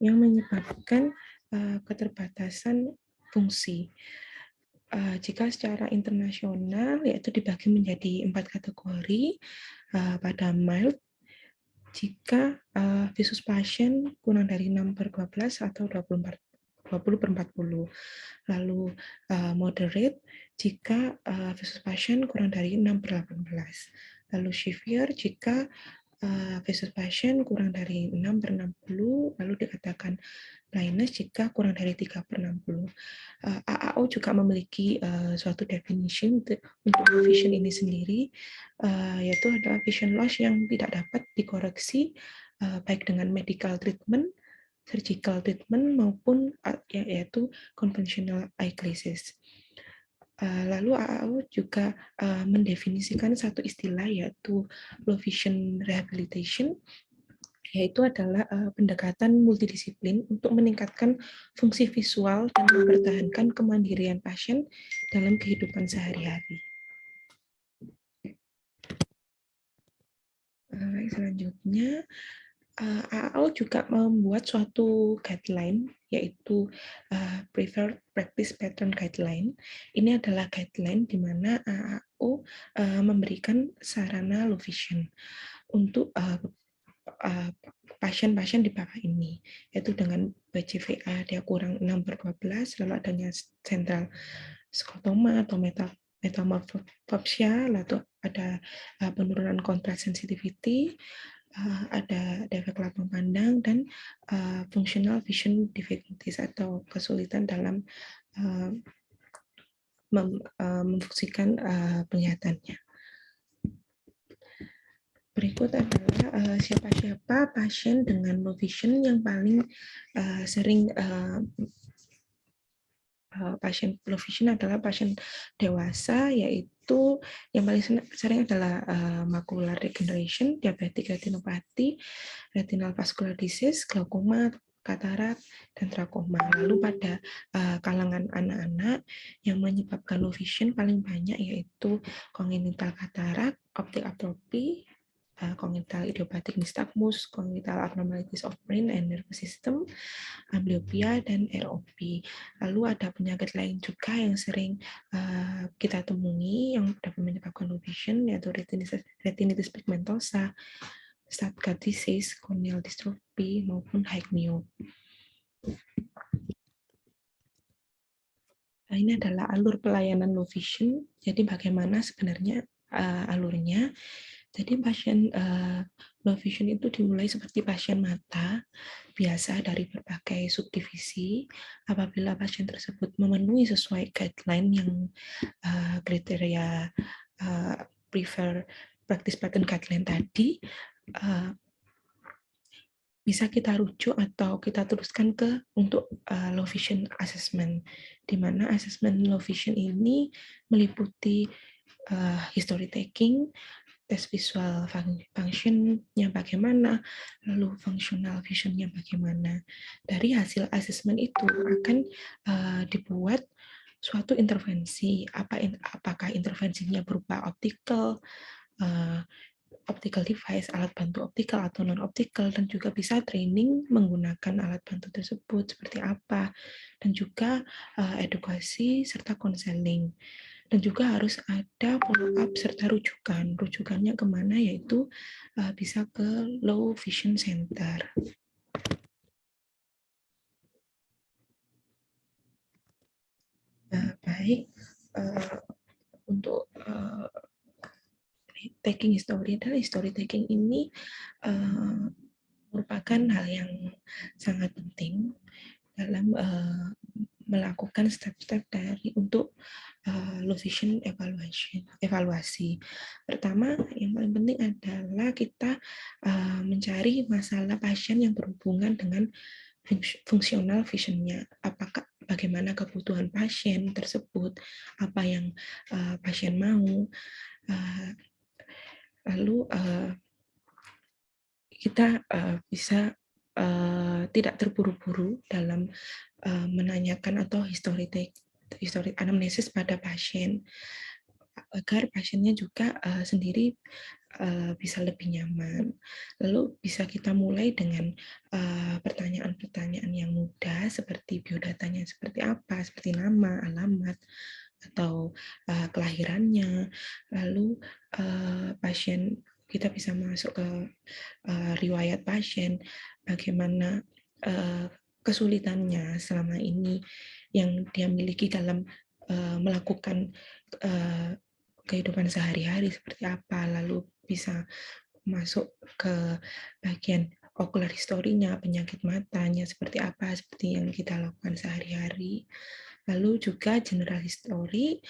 yang menyebabkan keterbatasan fungsi. Jika secara internasional yaitu dibagi menjadi 4 kategori pada mild, jika visus pasien kurang dari 6/12 atau 20/40. Lalu moderate jika visus pasien kurang dari 6/18. Lalu severe jika visus pasien kurang dari 6/60, lalu dikatakan blindness jika kurang dari 3/60. AAO juga memiliki suatu definisi untuk vision ini sendiri, yaitu adalah vision loss yang tidak dapat dikoreksi baik dengan medical treatment, surgical treatment, maupun yaitu conventional eye glasses. Lalu AAO juga mendefinisikan satu istilah yaitu low vision rehabilitation, yaitu adalah pendekatan multidisiplin untuk meningkatkan fungsi visual dan mempertahankan kemandirian pasien dalam kehidupan sehari-hari. Selanjutnya, AAO juga membuat suatu guideline, yaitu Preferred Practice Pattern Guideline. Ini adalah guideline di mana AAO memberikan sarana low vision untuk pasien-pasien di bawah ini, yaitu dengan BCVA dia kurang 6/12, lalu adanya central skotoma atau metamorphopsia, lalu ada penurunan kontras sensitivity, ada defek lapang pandang, dan functional vision difficulties atau kesulitan dalam memfungsikan penglihatannya. Berikut adalah siapa-siapa pasien dengan low vision yang paling sering pasien low vision adalah pasien dewasa, yaitu yang paling sering adalah macular degeneration, diabetic retinopathy, retinal vascular disease, glaukoma, katarak, dan trakoma. Lalu pada kalangan anak-anak yang menyebabkan low vision paling banyak yaitu congenital katarak, optic atrophy, congenital idiopathic nystagmus, congenital abnormalities of brain and nervous system, amblyopia, dan ROP. Lalu ada penyakit lain juga yang sering kita temui yang dapat menyebabkan low vision, yaitu retinitis pigmentosa, Stargardt disease, corneal dystrophy, maupun high myop. Nah, ini adalah alur pelayanan low vision. Jadi bagaimana sebenarnya alurnya? Jadi pasien low vision itu dimulai seperti pasien mata biasa dari berbagai subdivisi. Apabila pasien tersebut memenuhi sesuai guideline yang kriteria prefer practice pattern guideline tadi, bisa kita rujuk atau kita teruskan ke untuk low vision assessment, di mana assessment low vision ini meliputi history taking, tes visual function-nya bagaimana, lalu functional vision-nya bagaimana. Dari hasil asesmen itu akan dibuat suatu intervensi, apakah intervensinya berupa optical device, alat bantu optical atau non-optical, dan juga bisa training menggunakan alat bantu tersebut seperti apa, dan juga edukasi serta konseling. Dan juga harus ada follow-up serta rujukan. Rujukannya kemana, yaitu bisa ke low vision center. Baik, untuk taking history, adalah history taking ini merupakan hal yang sangat penting dalam melakukan step-step dari untuk low vision evaluasi. Pertama, yang paling penting adalah kita mencari masalah pasien yang berhubungan dengan fungsional visionnya. Bagaimana kebutuhan pasien tersebut, apa yang pasien mau, lalu kita bisa tidak terburu-buru dalam menanyakan atau history anamnesis pada pasien, agar pasiennya juga sendiri bisa lebih nyaman. Lalu bisa kita mulai dengan pertanyaan-pertanyaan yang mudah seperti biodatanya seperti apa, seperti nama, alamat, atau kelahirannya. Lalu pasien kita bisa masuk ke riwayat pasien, bagaimana kesulitannya selama ini yang dia miliki dalam melakukan kehidupan sehari-hari seperti apa, lalu bisa masuk ke bagian ocular history-nya, penyakit matanya seperti apa, seperti yang kita lakukan sehari-hari. Lalu juga general history,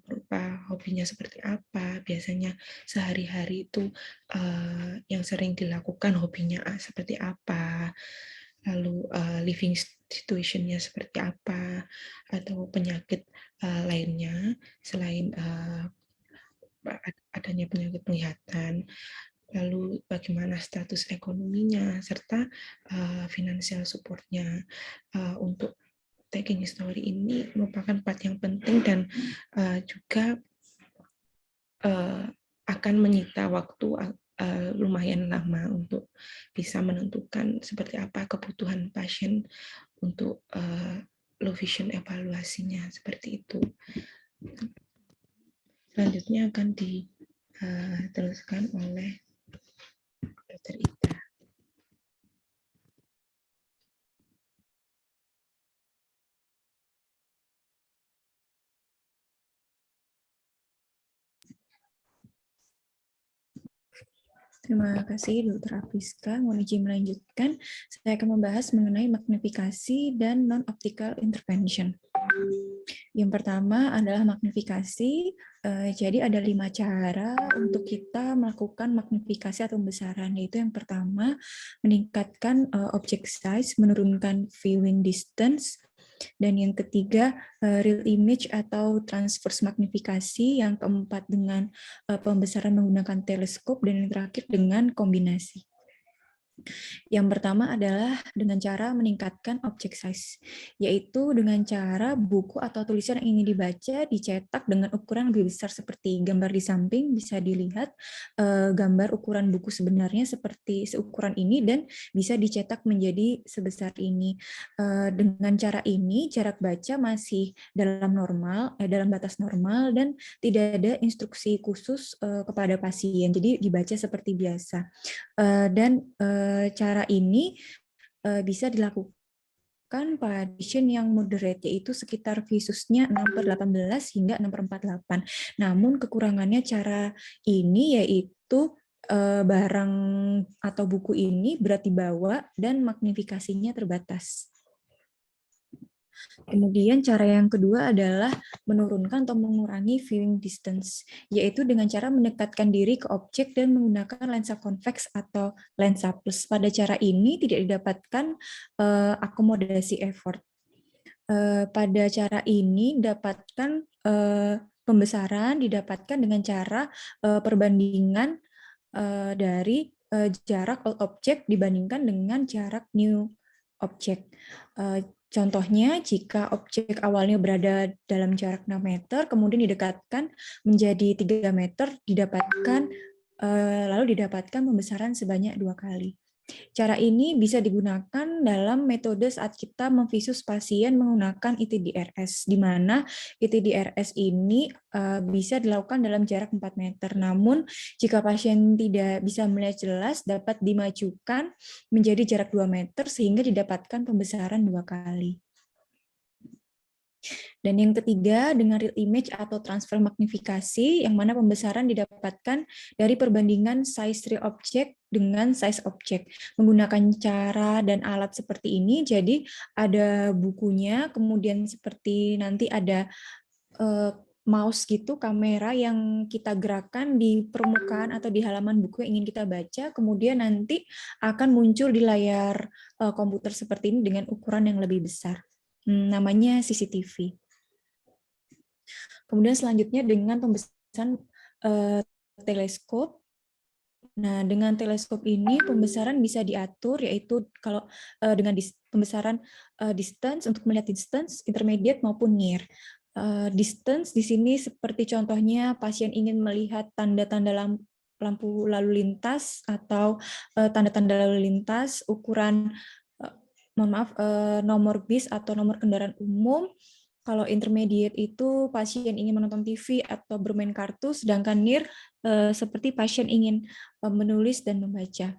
berupa hobinya seperti apa, biasanya sehari-hari itu yang sering dilakukan hobinya seperti apa, lalu living situation-nya seperti apa, atau penyakit lainnya selain adanya penyakit penglihatan, lalu bagaimana status ekonominya, serta financial support-nya. Untuk tagging history ini merupakan part yang penting dan juga akan menyita waktu lumayan lama untuk bisa menentukan seperti apa kebutuhan pasien untuk low vision evaluasinya, seperti itu. Selanjutnya akan diteruskan oleh Dr. Ita. Terima kasih Dr. Apriska. Mohon izin melanjutkan. Saya akan membahas mengenai magnifikasi dan non-optical intervention. Yang pertama adalah magnifikasi. Jadi ada 5 cara untuk kita melakukan magnifikasi atau pembesaran. Yaitu yang pertama, meningkatkan object size, menurunkan viewing distance. Dan yang ketiga, real image atau transverse magnifikasi. Yang keempat dengan pembesaran menggunakan teleskop. Dan yang terakhir dengan kombinasi. Yang pertama adalah dengan cara meningkatkan object size, yaitu dengan cara buku atau tulisan yang ingin dibaca dicetak dengan ukuran lebih besar seperti gambar di samping bisa dilihat gambar ukuran buku sebenarnya seperti seukuran ini dan bisa dicetak menjadi sebesar ini. Dengan cara ini jarak baca masih dalam batas normal dan tidak ada instruksi khusus kepada pasien, jadi dibaca seperti biasa. Dan cara ini bisa dilakukan pada pasien yang moderate, yaitu sekitar visusnya 6/18 hingga 6/48. Namun kekurangannya cara ini yaitu barang atau buku ini berat dibawa dan magnifikasinya terbatas. Kemudian cara yang kedua adalah menurunkan atau mengurangi viewing distance, yaitu dengan cara mendekatkan diri ke objek dan menggunakan lensa convex atau lensa plus. Pada cara ini tidak didapatkan akomodasi effort. Pada cara ini dapatkan pembesaran didapatkan dengan cara perbandingan dari jarak old object dibandingkan dengan jarak new object. Contohnya, jika objek awalnya berada dalam jarak 6 meter, kemudian didekatkan menjadi 3 meter, lalu didapatkan pembesaran sebanyak 2 kali. Cara ini bisa digunakan dalam metode saat kita memvisus pasien menggunakan ITDRS, di mana ITDRS ini bisa dilakukan dalam jarak 4 meter. Namun, jika pasien tidak bisa melihat jelas, dapat dimajukan menjadi jarak 2 meter sehingga didapatkan pembesaran 2 kali. Dan yang ketiga, dengan real image atau transfer magnifikasi, yang mana pembesaran didapatkan dari perbandingan size real object dengan size object. Menggunakan cara dan alat seperti ini, jadi ada bukunya, kemudian seperti nanti ada mouse gitu, kamera yang kita gerakkan di permukaan atau di halaman buku yang ingin kita baca, kemudian nanti akan muncul di layar komputer seperti ini dengan ukuran yang lebih besar. Namanya CCTV. Kemudian selanjutnya dengan pembesaran teleskop. Nah, dengan teleskop ini pembesaran bisa diatur, yaitu kalau dengan pembesaran distance untuk melihat distance, intermediate maupun near. Distance di sini seperti contohnya pasien ingin melihat tanda-tanda lampu lalu lintas atau tanda-tanda lalu lintas, ukuran nomor bis atau nomor kendaraan umum. Kalau intermediate itu pasien ingin menonton TV atau bermain kartu, sedangkan near seperti pasien ingin menulis dan membaca.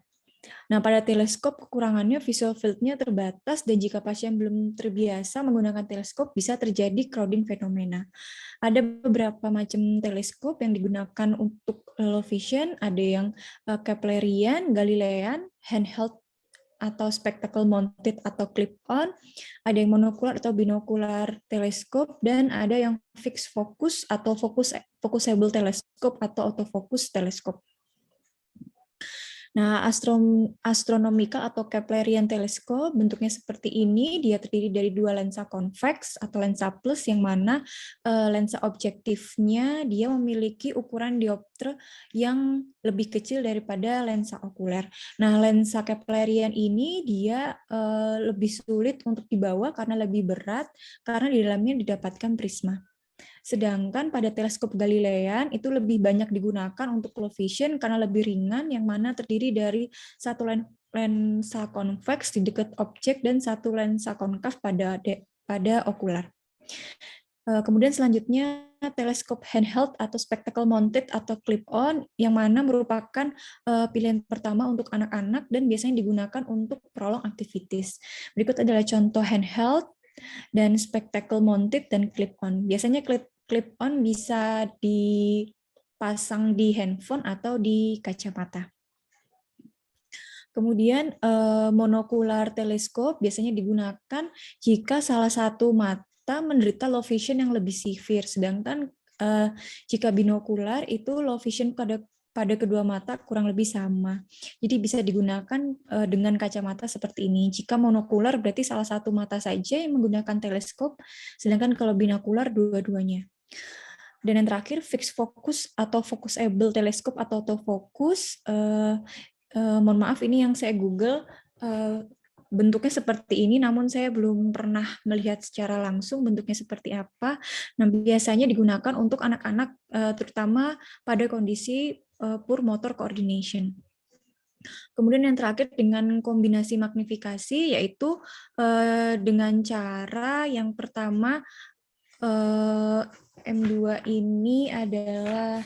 Nah, pada teleskop kekurangannya visual field-nya terbatas dan jika pasien belum terbiasa menggunakan teleskop bisa terjadi crowding fenomena. Ada beberapa macam teleskop yang digunakan untuk low vision, ada yang Keplerian, Galilean, handheld atau spectacle mounted atau clip on, ada yang monokular atau binokular teleskop, dan ada yang fixed focus atau focusable teleskop atau autofocus teleskop. Nah, astronomical atau Keplerian teleskop bentuknya seperti ini, dia terdiri dari dua lensa konveks atau lensa plus yang mana lensa objektifnya dia memiliki ukuran diopter yang lebih kecil daripada lensa okuler. Nah, lensa Keplerian ini dia lebih sulit untuk dibawa karena lebih berat karena di dalamnya didapatkan prisma. Sedangkan pada teleskop Galilean itu lebih banyak digunakan untuk low vision karena lebih ringan, yang mana terdiri dari satu lensa konveks di dekat objek dan satu lensa konkav pada okular. Kemudian selanjutnya teleskop handheld atau spectacle mounted atau clip on, yang mana merupakan pilihan pertama untuk anak-anak dan biasanya digunakan untuk prolong activities. Berikut adalah contoh handheld dan spectacle mounted dan clip on. Biasanya clip on bisa dipasang di handphone atau di kacamata. Kemudian monokular teleskop biasanya digunakan jika salah satu mata menderita low vision yang lebih severe, sedangkan jika binokular itu low vision pada kedua mata kurang lebih sama. Jadi bisa digunakan dengan kacamata seperti ini. Jika monokular berarti salah satu mata saja yang menggunakan teleskop, sedangkan kalau binokular dua-duanya. Dan yang terakhir fixed focus atau focusable teleskop atau autofocus. Mohon maaf ini yang saya Google bentuknya seperti ini, namun saya belum pernah melihat secara langsung bentuknya seperti apa. Nah, biasanya digunakan untuk anak-anak terutama pada kondisi poor motor coordination. Kemudian yang terakhir dengan kombinasi magnifikasi, yaitu dengan cara yang pertama M2 ini adalah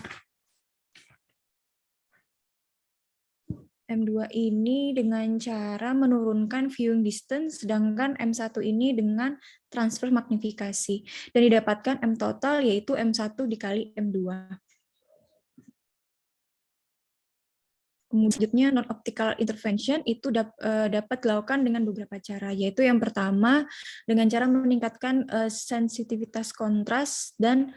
M2 ini dengan cara menurunkan viewing distance, sedangkan M1 ini dengan transfer magnifikasi. Dan didapatkan M total yaitu M1 dikali M2. Kemudian selanjutnya non-optical intervention itu dapat dilakukan dengan beberapa cara, yaitu yang pertama dengan cara meningkatkan sensitivitas kontras dan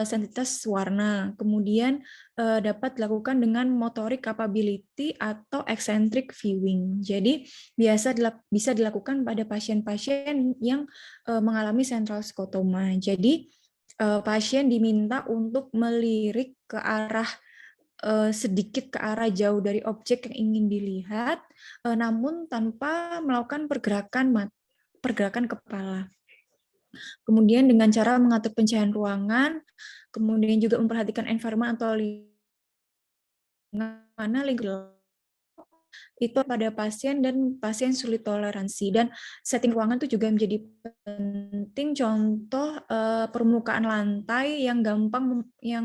sensitivitas warna. Kemudian dapat dilakukan dengan motoric capability atau eccentric viewing. Jadi bisa dilakukan pada pasien-pasien yang mengalami central scotoma. Jadi pasien diminta untuk melirik ke arah sedikit ke arah jauh dari objek yang ingin dilihat, namun tanpa melakukan pergerakan kepala. Kemudian dengan cara mengatur pencahayaan ruangan, kemudian juga memperhatikan environment atau lingkungan itu pada pasien dan pasien sulit toleransi, dan setting ruangan itu juga menjadi penting. Contoh permukaan lantai yang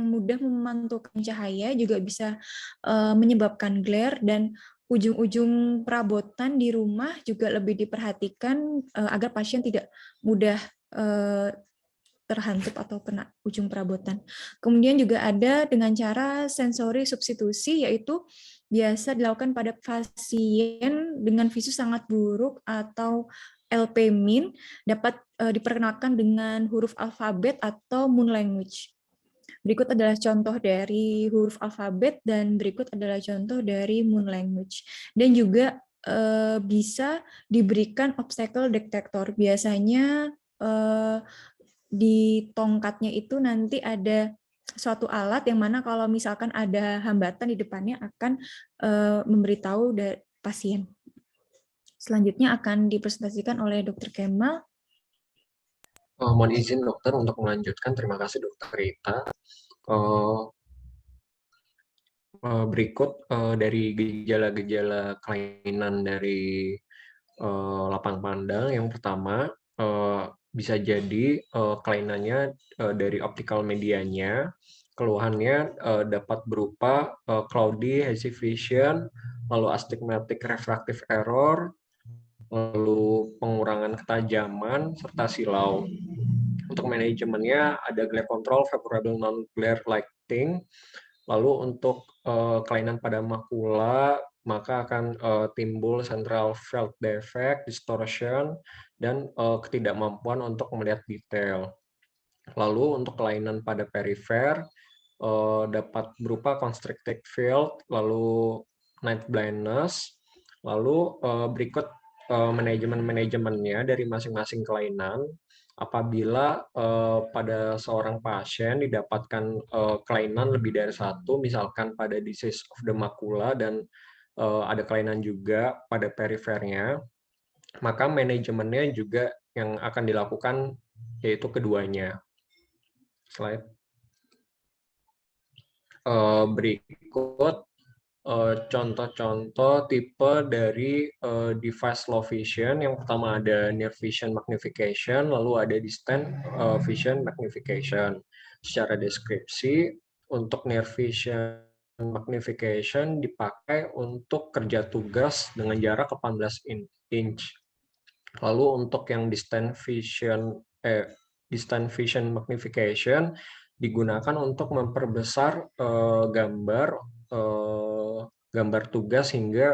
mudah memantulkan cahaya juga bisa menyebabkan glare, dan ujung-ujung perabotan di rumah juga lebih diperhatikan agar pasien tidak mudah terhantup atau kena ujung perabotan. Kemudian juga ada dengan cara sensori substitusi, yaitu biasa dilakukan pada pasien dengan visu sangat buruk atau LP-min, dapat diperkenalkan dengan huruf alfabet atau moon language. Berikut adalah contoh dari huruf alfabet dan berikut adalah contoh dari moon language. Dan juga bisa diberikan obstacle detector. Biasanya di tongkatnya itu nanti ada suatu alat yang mana kalau misalkan ada hambatan di depannya akan memberitahu pasien. Selanjutnya akan dipresentasikan oleh Dr. Kemal. Mohon izin dokter untuk melanjutkan. Terima kasih dokter Rita. Berikut dari gejala-gejala kelainan dari lapang pandang. Yang pertama, bisa jadi kelainannya dari optical medianya. Keluhannya dapat berupa cloudy, hazy vision, lalu astigmatic refractive error, lalu pengurangan ketajaman, serta silau. Untuk manajemennya ada glare control, favorable non-glare lighting. Lalu untuk kelainan pada makula, maka akan timbul central field defect, distortion, dan ketidakmampuan untuk melihat detail. Lalu untuk kelainan pada perifer, dapat berupa constricted field, lalu night blindness, lalu berikut manajemennya dari masing-masing kelainan. Apabila pada seorang pasien didapatkan kelainan lebih dari satu, misalkan pada disease of the macula dan ada kelainan juga pada perifernya, maka manajemennya juga yang akan dilakukan yaitu keduanya. Slide. Berikut contoh-contoh tipe dari device low vision. Yang pertama ada near vision magnification, lalu ada distant vision magnification. Secara deskripsi, untuk near vision magnification dipakai untuk kerja tugas dengan jarak 18 inch. Lalu untuk yang distant vision magnification digunakan untuk memperbesar gambar tugas hingga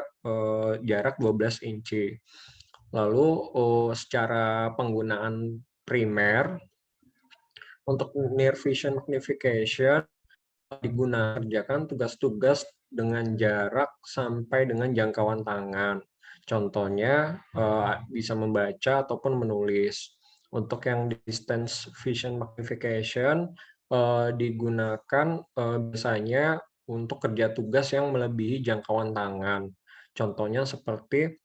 jarak 12 inci. Lalu secara penggunaan primer untuk near vision magnification digunakan tugas-tugas dengan jarak sampai dengan jangkauan tangan. Contohnya bisa membaca ataupun menulis. Untuk yang distance vision magnification digunakan biasanya untuk kerja tugas yang melebihi jangkauan tangan. Contohnya seperti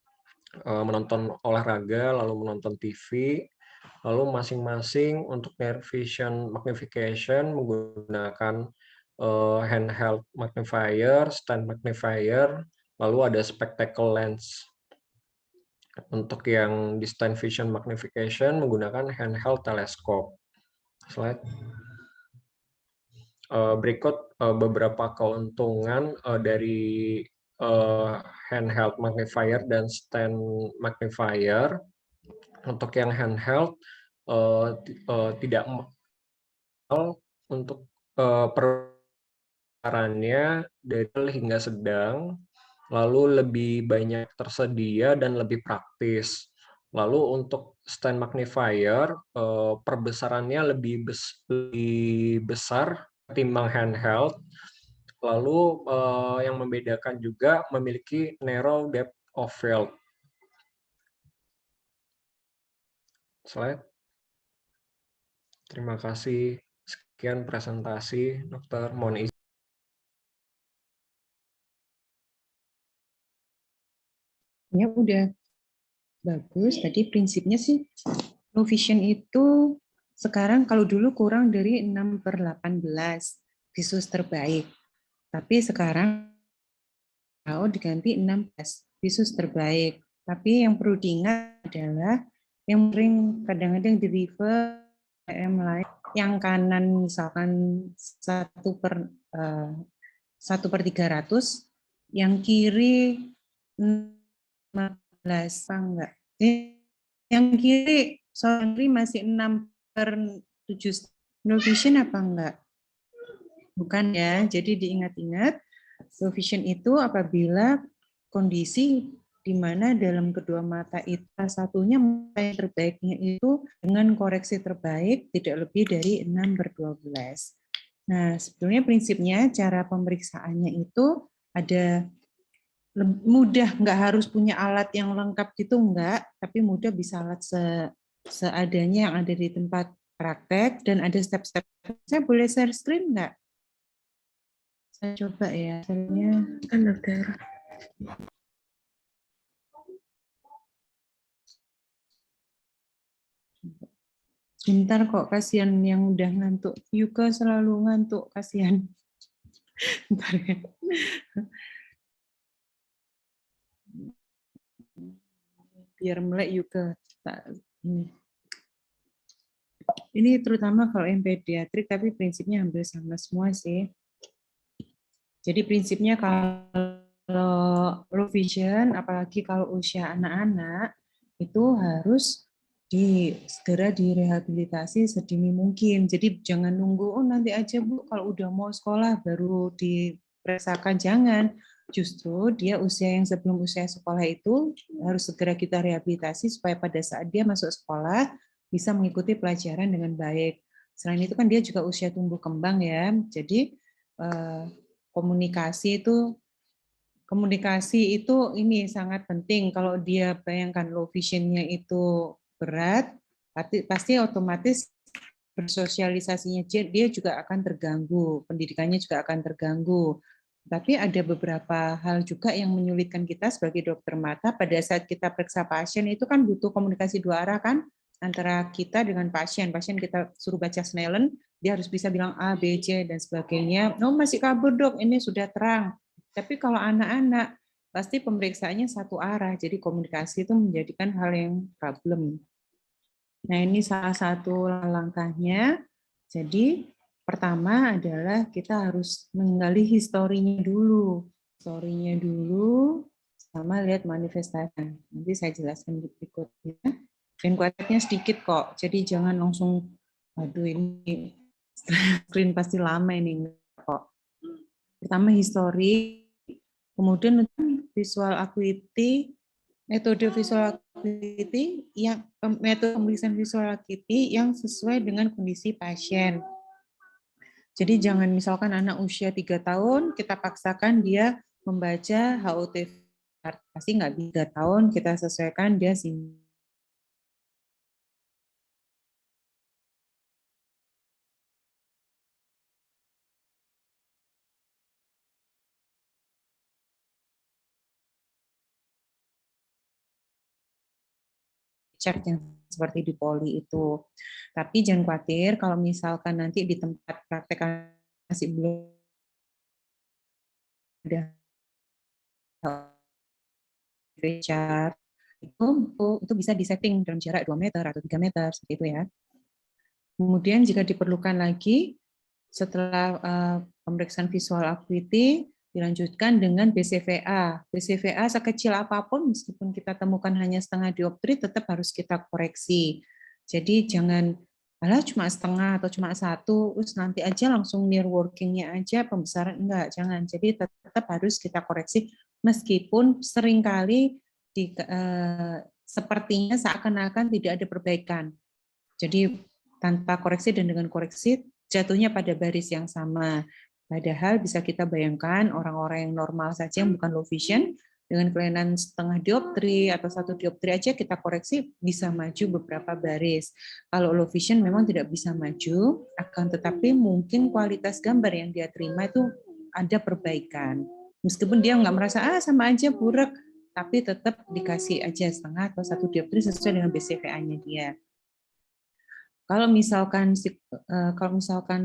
menonton olahraga, lalu menonton TV, lalu masing-masing untuk near vision magnification menggunakan handheld magnifier, stand magnifier, lalu ada spectacle lens. Untuk yang distant vision magnification menggunakan handheld teleskop. Slide. Berikut beberapa keuntungan dari handheld magnifier dan stand magnifier. Untuk yang handheld tidak mahal untuk perannya dari hingga sedang, lalu lebih banyak tersedia dan lebih praktis. Lalu untuk stand magnifier, perbesarannya lebih besar ketimbang handheld. Lalu yang membedakan juga memiliki narrow depth of field. Slide. Terima kasih. Sekian presentasi, Dokter. Mohon izin. Ya udah bagus. Tadi prinsipnya sih low vision itu sekarang kalau dulu kurang dari 6/18 visus terbaik. Tapi sekarang diganti 16 visus terbaik. Tapi yang perlu diingat adalah yang sering kadang-kadang di refer lain, yang kanan misalkan 1/300, yang kiri 15 enggak. Yang kiri sorry masih 6/7. Low vision apa enggak? Bukan ya. Jadi diingat-ingat, low vision itu apabila kondisi di mana dalam kedua mata itu satunya mata yang terbaiknya itu dengan koreksi terbaik tidak lebih dari 6/12. Nah, sebetulnya prinsipnya cara pemeriksaannya itu ada mudah, nggak harus punya alat yang lengkap gitu, enggak, tapi mudah bisa alat seadanya yang ada di tempat praktek dan ada step-step. Saya boleh share screen enggak? Saya coba ya. Kan dokter. Sebentar kok, kasihan yang udah ngantuk. Yuka selalu ngantuk, kasihan. Bentar ya. Biar melek juga. Ini terutama kalau yang pediatrik, tapi prinsipnya hampir sama semua sih. Jadi prinsipnya kalau low vision, apalagi kalau usia anak-anak, itu harus segera direhabilitasi sedini mungkin. Jadi jangan nunggu, oh nanti aja Bu, kalau udah mau sekolah baru diperiksakan, jangan. Justru dia usia yang sebelum usia sekolah itu harus segera kita rehabilitasi supaya pada saat dia masuk sekolah bisa mengikuti pelajaran dengan baik. Selain itu kan dia juga usia tumbuh kembang ya, jadi komunikasi itu ini sangat penting. Kalau dia bayangkan low vision-nya itu berat, pasti otomatis bersosialisasinya dia juga akan terganggu, pendidikannya juga akan terganggu. Tapi ada beberapa hal juga yang menyulitkan kita sebagai dokter mata pada saat kita periksa pasien itu kan butuh komunikasi dua arah kan, antara kita dengan pasien. Pasien kita suruh baca Snellen, dia harus bisa bilang A, B, C, dan sebagainya. Oh, masih kabur dok, ini sudah terang. Tapi kalau anak-anak, pasti pemeriksaannya satu arah, jadi komunikasi itu menjadikan hal yang problem. Nah, ini salah satu langkahnya. Jadi, pertama adalah kita harus menggali historinya dulu. Historinya dulu, sama lihat manifestasi. Nanti saya jelaskan berikutnya. Dan kuatnya sedikit kok, jadi jangan langsung, aduh ini screen pasti lama ini kok. Pertama histori, kemudian visual acuity, metode visual acuity yang metode pemeriksaan visual acuity yang sesuai dengan kondisi pasien. Jadi jangan misalkan anak usia 3 tahun kita paksakan dia membaca HOT pasti nggak 3 tahun kita sesuaikan dia chat yang seperti di poli itu. Tapi jangan khawatir kalau misalkan nanti di tempat praktek masih belum ada chart, itu bisa disetting dalam jarak 2 meter atau 3 meter seperti itu ya. Kemudian jika diperlukan lagi setelah pemeriksaan visual acuity dilanjutkan dengan BCVA. BCVA sekecil apapun meskipun kita temukan hanya setengah dioptri tetap harus kita koreksi. Jadi jangan alah cuma setengah atau cuma 1, terus nanti aja langsung near working-nya aja pembesaran, enggak, jangan. Jadi tetap harus kita koreksi meskipun seringkali sepertinya seakan-akan tidak ada perbaikan. Jadi tanpa koreksi dan dengan koreksi jatuhnya pada baris yang sama. Padahal bisa kita bayangkan orang-orang yang normal saja yang bukan low vision dengan kelainan setengah dioptri atau 1 dioptri aja kita koreksi bisa maju beberapa baris. Kalau low vision memang tidak bisa maju, akan tetapi mungkin kualitas gambar yang dia terima itu ada perbaikan. Meskipun dia nggak merasa sama aja burek, tapi tetap dikasih aja setengah atau 1 dioptri sesuai dengan BCVA-nya dia. Kalau misalkan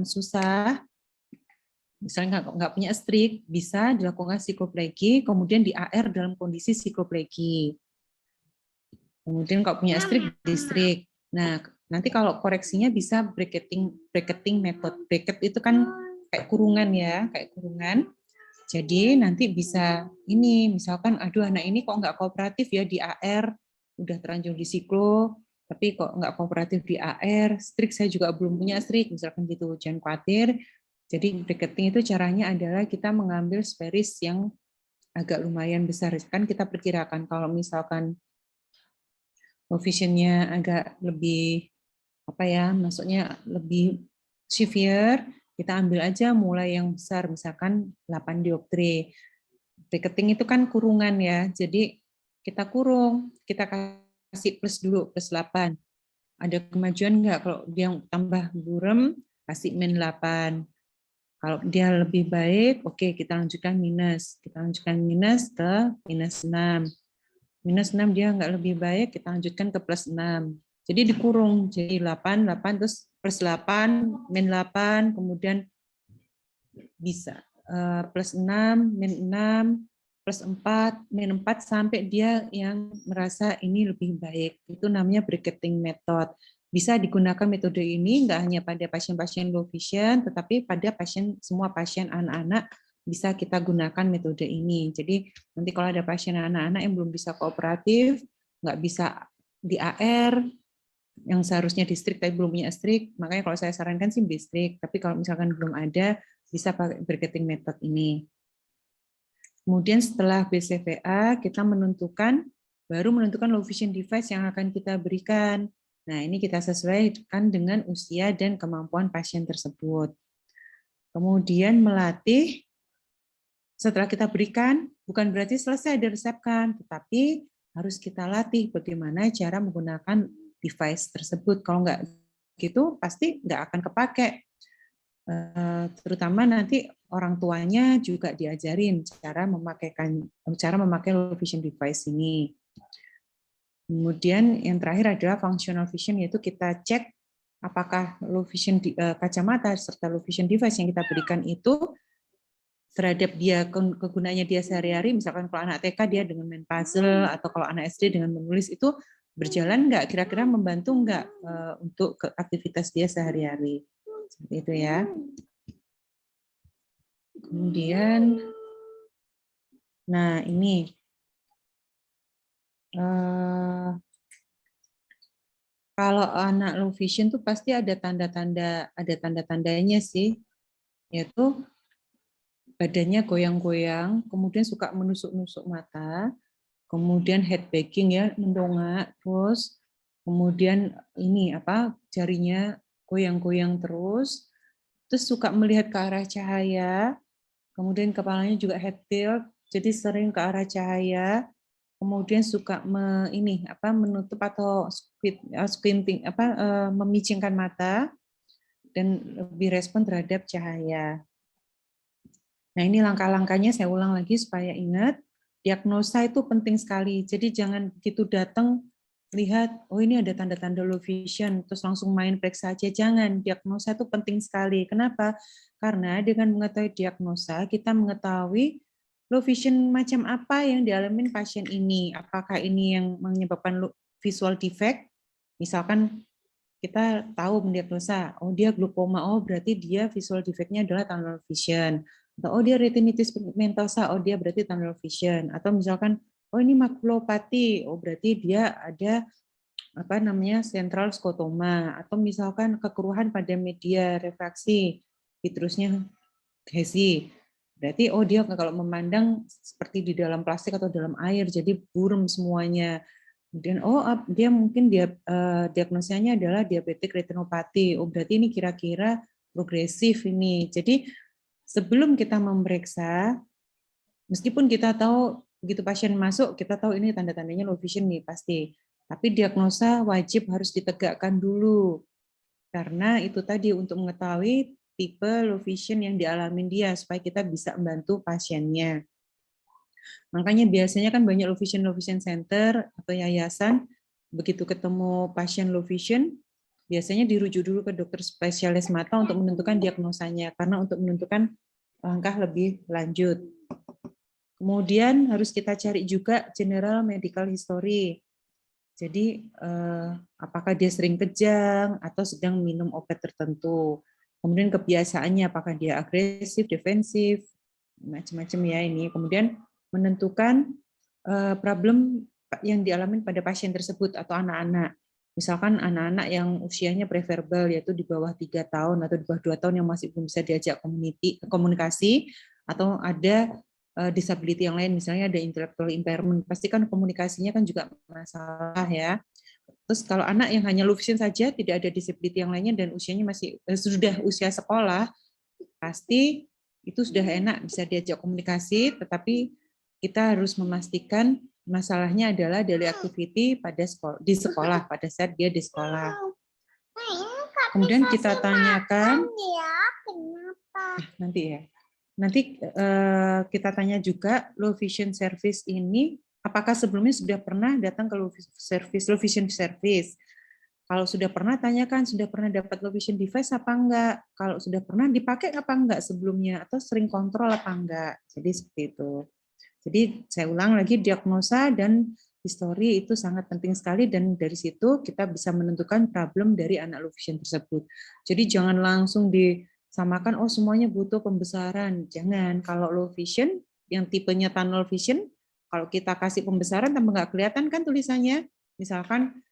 susah, misalnya nggak punya strik, bisa dilakukan psikoplegi, kemudian di AR dalam kondisi psikoplegi. Kemudian kalau punya strik, di strik. Nah, nanti kalau koreksinya bisa bracketing method. Bracket itu kan kayak kurungan ya, kayak kurungan. Jadi nanti bisa ini, misalkan, aduh anak ini kok nggak kooperatif ya di AR, udah terlanjur di psiko, tapi kok nggak kooperatif di AR, strik saya juga belum punya strik, misalkan gitu, jangan khawatir. Jadi bracketing itu caranya adalah kita mengambil sparis yang agak lumayan besar. Kan kita perkirakan kalau misalkan vision-nya agak lebih maksudnya lebih severe, kita ambil aja mulai yang besar, misalkan 8 dioptri. Bracketing itu kan kurungan ya, jadi kita kurung, kita kasih plus dulu, plus 8. Ada kemajuan nggak? Kalau dia tambah burem, kasih min 8. Kalau dia lebih baik, oke, kita lanjutkan minus. Kita lanjutkan minus ke minus 6. Minus 6 dia nggak lebih baik, kita lanjutkan ke plus 6. Jadi dikurung, jadi 8, terus plus 8, min 8, kemudian bisa. plus 6, min 6, plus 4, min 4, sampai dia yang merasa ini lebih baik. Itu namanya bracketing method. Bisa digunakan metode ini nggak hanya pada pasien-pasien low vision, tetapi pada semua pasien anak-anak bisa kita gunakan metode ini. Jadi nanti kalau ada pasien anak-anak yang belum bisa kooperatif, nggak bisa di AR, yang seharusnya distrik tapi belum punya strik, makanya kalau saya sarankan sih distrik. Tapi kalau misalkan belum ada, bisa pakai bracketing method ini. Kemudian setelah BCVA, kita baru menentukan low vision device yang akan kita berikan. Nah, ini kita sesuaikan dengan usia dan kemampuan pasien tersebut. Kemudian melatih, setelah kita berikan, bukan berarti selesai diresepkan, tetapi harus kita latih bagaimana cara menggunakan device tersebut. Kalau nggak gitu, pasti nggak akan kepake. Terutama nanti orang tuanya juga diajarin cara memakai low vision device ini. Kemudian yang terakhir adalah functional vision, yaitu kita cek apakah low vision kacamata serta low vision device yang kita berikan itu terhadap dia kegunaannya dia sehari-hari. Misalkan kalau anak TK dia dengan main puzzle, atau kalau anak SD dengan menulis, itu berjalan nggak, kira-kira membantu nggak untuk aktivitas dia sehari-hari. Seperti itu ya. Kemudian, nah ini kalau anak low vision tuh pasti ada tanda-tandanya sih, yaitu badannya goyang-goyang, kemudian suka menusuk-nusuk mata, kemudian head backing ya, mendongak terus, kemudian ini jarinya goyang-goyang terus suka melihat ke arah cahaya, kemudian kepalanya juga head tilt, jadi sering ke arah cahaya, kemudian suka menutup atau squinting, memicingkan mata, dan lebih respon terhadap cahaya. Nah, ini langkah-langkahnya saya ulang lagi supaya ingat, diagnosa itu penting sekali, jadi jangan begitu datang lihat, oh ini ada tanda-tanda low vision, terus langsung main periksa aja. Jangan, diagnosa itu penting sekali. Kenapa? Karena dengan mengetahui diagnosa, kita mengetahui low vision macam apa yang dialami pasien ini. Apakah ini yang menyebabkan visual defect? Misalkan kita tahu mendiagnosa, oh dia glaukoma, oh berarti dia visual defect-nya adalah tunnel vision. Atau oh dia retinitis pigmentosa, oh dia berarti tunnel vision. Atau misalkan oh ini makulopati, oh berarti dia ada central skotoma, atau misalkan kekeruhan pada media refraksi, vitrusnya hazy. Berarti oh dia kalau memandang seperti di dalam plastik atau dalam air, jadi buram semuanya. Kemudian oh dia mungkin diagnosanya adalah diabetik retinopati. Oh berarti ini kira-kira progresif ini. Jadi sebelum kita memeriksa, meskipun kita tahu begitu pasien masuk, kita tahu ini tanda-tandanya low vision nih pasti. Tapi diagnosa wajib harus ditegakkan dulu. Karena itu tadi untuk mengetahui tipe low vision yang dialami dia, supaya kita bisa membantu pasiennya. Makanya biasanya kan banyak low vision center atau yayasan, begitu ketemu pasien low vision, biasanya dirujuk dulu ke dokter spesialis mata untuk menentukan diagnosanya, karena untuk menentukan langkah lebih lanjut. Kemudian harus kita cari juga general medical history. Jadi apakah dia sering kejang atau sedang minum obat tertentu. Kemudian kebiasaannya apakah dia agresif, defensif, macam-macam ya ini. Kemudian menentukan problem yang dialami pada pasien tersebut atau anak-anak. Misalkan anak-anak yang usianya preverbal, yaitu di bawah 3 tahun atau di bawah 2 tahun yang masih belum bisa diajak komunikasi, atau ada disability yang lain, misalnya ada intellectual impairment, pasti kan komunikasinya kan juga masalah ya. Terus kalau anak yang hanya low vision saja, tidak ada disability yang lainnya dan usianya masih sudah usia sekolah, pasti itu sudah enak bisa diajak komunikasi, tetapi kita harus memastikan masalahnya adalah daily activity di sekolah pada saat dia di sekolah. Kemudian kita tanyakan, nanti kita tanya juga low vision service ini apakah sebelumnya sudah pernah datang ke low vision service. Kalau sudah pernah, tanyakan sudah pernah dapat low vision device apa enggak. Kalau sudah pernah dipakai apa enggak sebelumnya, atau sering kontrol apa enggak. Jadi seperti itu. Jadi saya ulang lagi, diagnosa dan histori itu sangat penting sekali, dan dari situ kita bisa menentukan problem dari anak low vision tersebut. Jadi jangan langsung disamakan, oh semuanya butuh pembesaran. Jangan. Kalau low vision, yang tipenya tunnel vision, kalau kita kasih pembesaran tambah nggak kelihatan kan tulisannya. Misalkan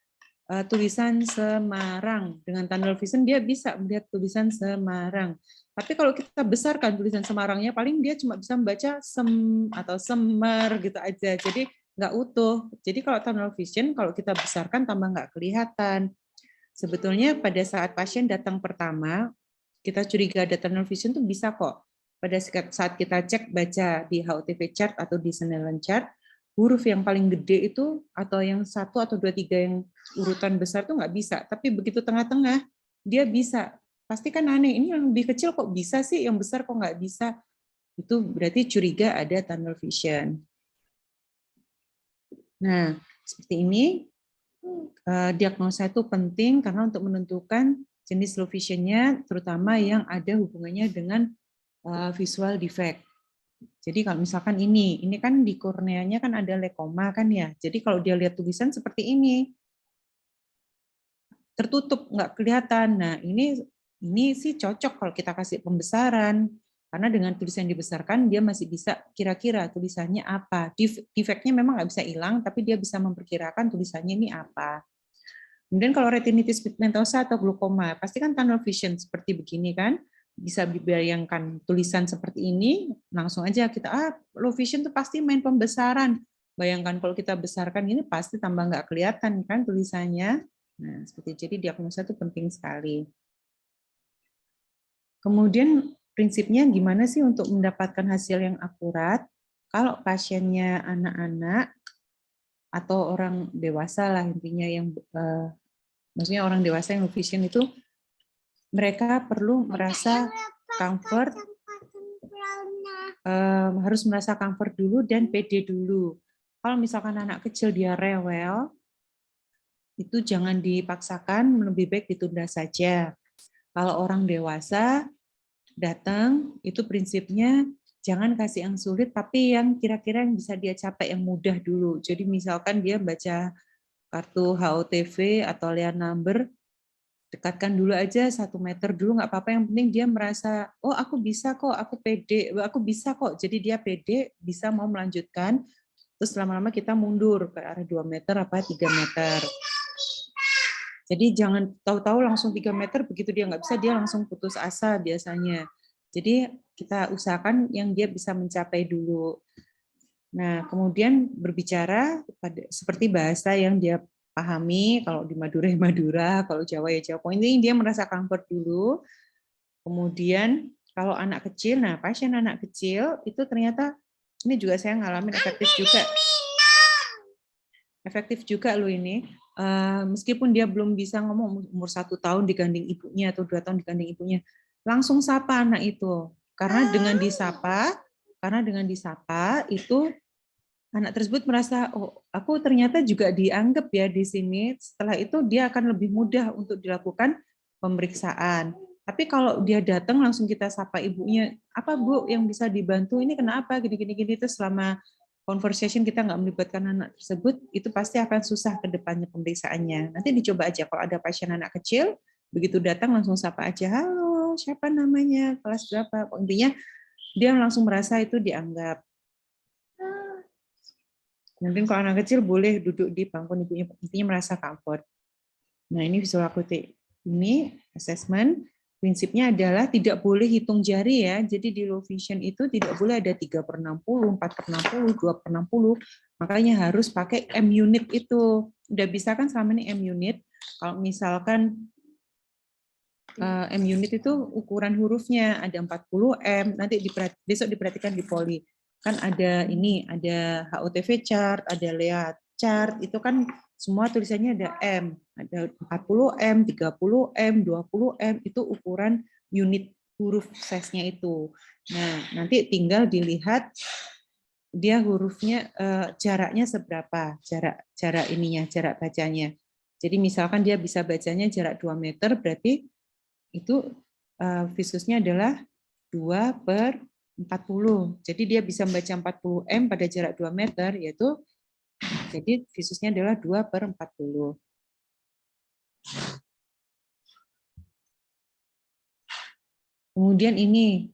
tulisan Semarang, dengan tunnel vision dia bisa melihat tulisan Semarang. Tapi kalau kita besarkan tulisan Semarangnya, paling dia cuma bisa membaca sem atau semer gitu aja. Jadi nggak utuh. Jadi kalau tunnel vision, kalau kita besarkan tambah nggak kelihatan. Sebetulnya pada saat pasien datang pertama, kita curiga ada tunnel vision tuh bisa kok. Pada saat kita cek baca di HOTV chart atau di Snellen chart, huruf yang paling gede itu atau yang 1 atau 2, 3 yang urutan besar tuh nggak bisa. Tapi begitu tengah-tengah, dia bisa. Pasti kan aneh, ini yang lebih kecil kok bisa sih, yang besar kok nggak bisa. Itu berarti curiga ada tunnel vision. Nah, seperti ini, diagnosa itu penting karena untuk menentukan jenis low vision-nya, terutama yang ada hubungannya dengan visual defect. Jadi kalau misalkan ini kan di korneanya kan ada lekoma kan ya. Jadi kalau dia lihat tulisan seperti ini, tertutup nggak kelihatan. Nah ini sih cocok kalau kita kasih pembesaran, karena dengan tulisan dibesarkan dia masih bisa kira-kira tulisannya apa. Defeknya memang nggak bisa hilang, tapi dia bisa memperkirakan tulisannya ini apa. Kemudian kalau retinitis pigmentosa atau glaukoma, pasti kan tunnel vision seperti begini kan. Bisa dibayangkan tulisan seperti ini, langsung aja kita, low vision itu pasti main pembesaran. Bayangkan kalau kita besarkan ini pasti tambah nggak kelihatan kan tulisannya. Nah, seperti jadi diagnosa itu penting sekali. Kemudian prinsipnya gimana sih untuk mendapatkan hasil yang akurat? Kalau pasiennya anak-anak atau orang dewasa lah intinya yang maksudnya orang dewasa yang low vision itu mereka perlu merasa comfort, harus merasa comfort dulu dan pede dulu. Kalau misalkan anak kecil dia rewel, itu jangan dipaksakan, lebih baik ditunda saja. Kalau orang dewasa datang, itu prinsipnya jangan kasih yang sulit, tapi yang kira-kira yang bisa dia capai yang mudah dulu. Jadi misalkan dia baca kartu HOTV atau lian number, dekatkan dulu aja 1 meter dulu, nggak apa-apa, yang penting dia merasa, oh aku bisa kok, aku pede, aku bisa kok. Jadi dia pede, bisa mau melanjutkan, terus lama-lama kita mundur ke arah 2 meter apa 3 meter. Jadi jangan tahu-tahu langsung 3 meter, begitu dia nggak bisa, dia langsung putus asa biasanya. Jadi kita usahakan yang dia bisa mencapai dulu. Nah, kemudian berbicara seperti bahasa yang dia pahami, kalau di Madura ya Madura, kalau Jawa ya Jawa. Ini dia merasa comfort dulu. Kemudian kalau anak kecil, nah pasien anak kecil itu ternyata ini juga saya ngalamin efektif juga. Efektif juga loh ini. Meskipun dia belum bisa ngomong umur 1 tahun digandeng ibunya atau 2 tahun digandeng ibunya, langsung sapa anak itu. Karena dengan disapa itu anak tersebut merasa, oh, aku ternyata juga dianggap ya di sini. Setelah itu dia akan lebih mudah untuk dilakukan pemeriksaan. Tapi kalau dia datang langsung kita sapa ibunya, apa Bu yang bisa dibantu? Ini kenapa? Gini-gini itu selama conversation kita nggak melibatkan anak tersebut, itu pasti akan susah ke depannya pemeriksaannya. Nanti dicoba aja kalau ada pasien anak kecil, begitu datang langsung sapa aja, halo, siapa namanya, kelas berapa? Intinya dia langsung merasa itu dianggap. Mungkin kalau anak kecil boleh duduk di bangku ibunya, intinya merasa comfort. Nah, ini visual acuity. Ini assessment, prinsipnya adalah tidak boleh hitung jari ya. Jadi di low vision itu tidak boleh ada 3/60, 4/60, 2/60. Makanya harus pakai M unit itu. Udah bisa kan selama ini M unit. Kalau misalkan M unit itu ukuran hurufnya ada 40 M, nanti besok diperhatikan di poli. Kan ada ini, ada HOTV chart, ada LEA chart, itu kan semua tulisannya ada M, ada 40 M, 30 M, 20 M, itu ukuran unit huruf size-nya itu. Nah, nanti tinggal dilihat dia hurufnya jaraknya seberapa, jarak ininya, jarak bacanya. Jadi misalkan dia bisa bacanya jarak 2 meter, berarti itu visusnya adalah 2/40. Jadi dia bisa membaca 40 M pada jarak 2 meter, yaitu jadi visusnya adalah 2/40. Kemudian ini,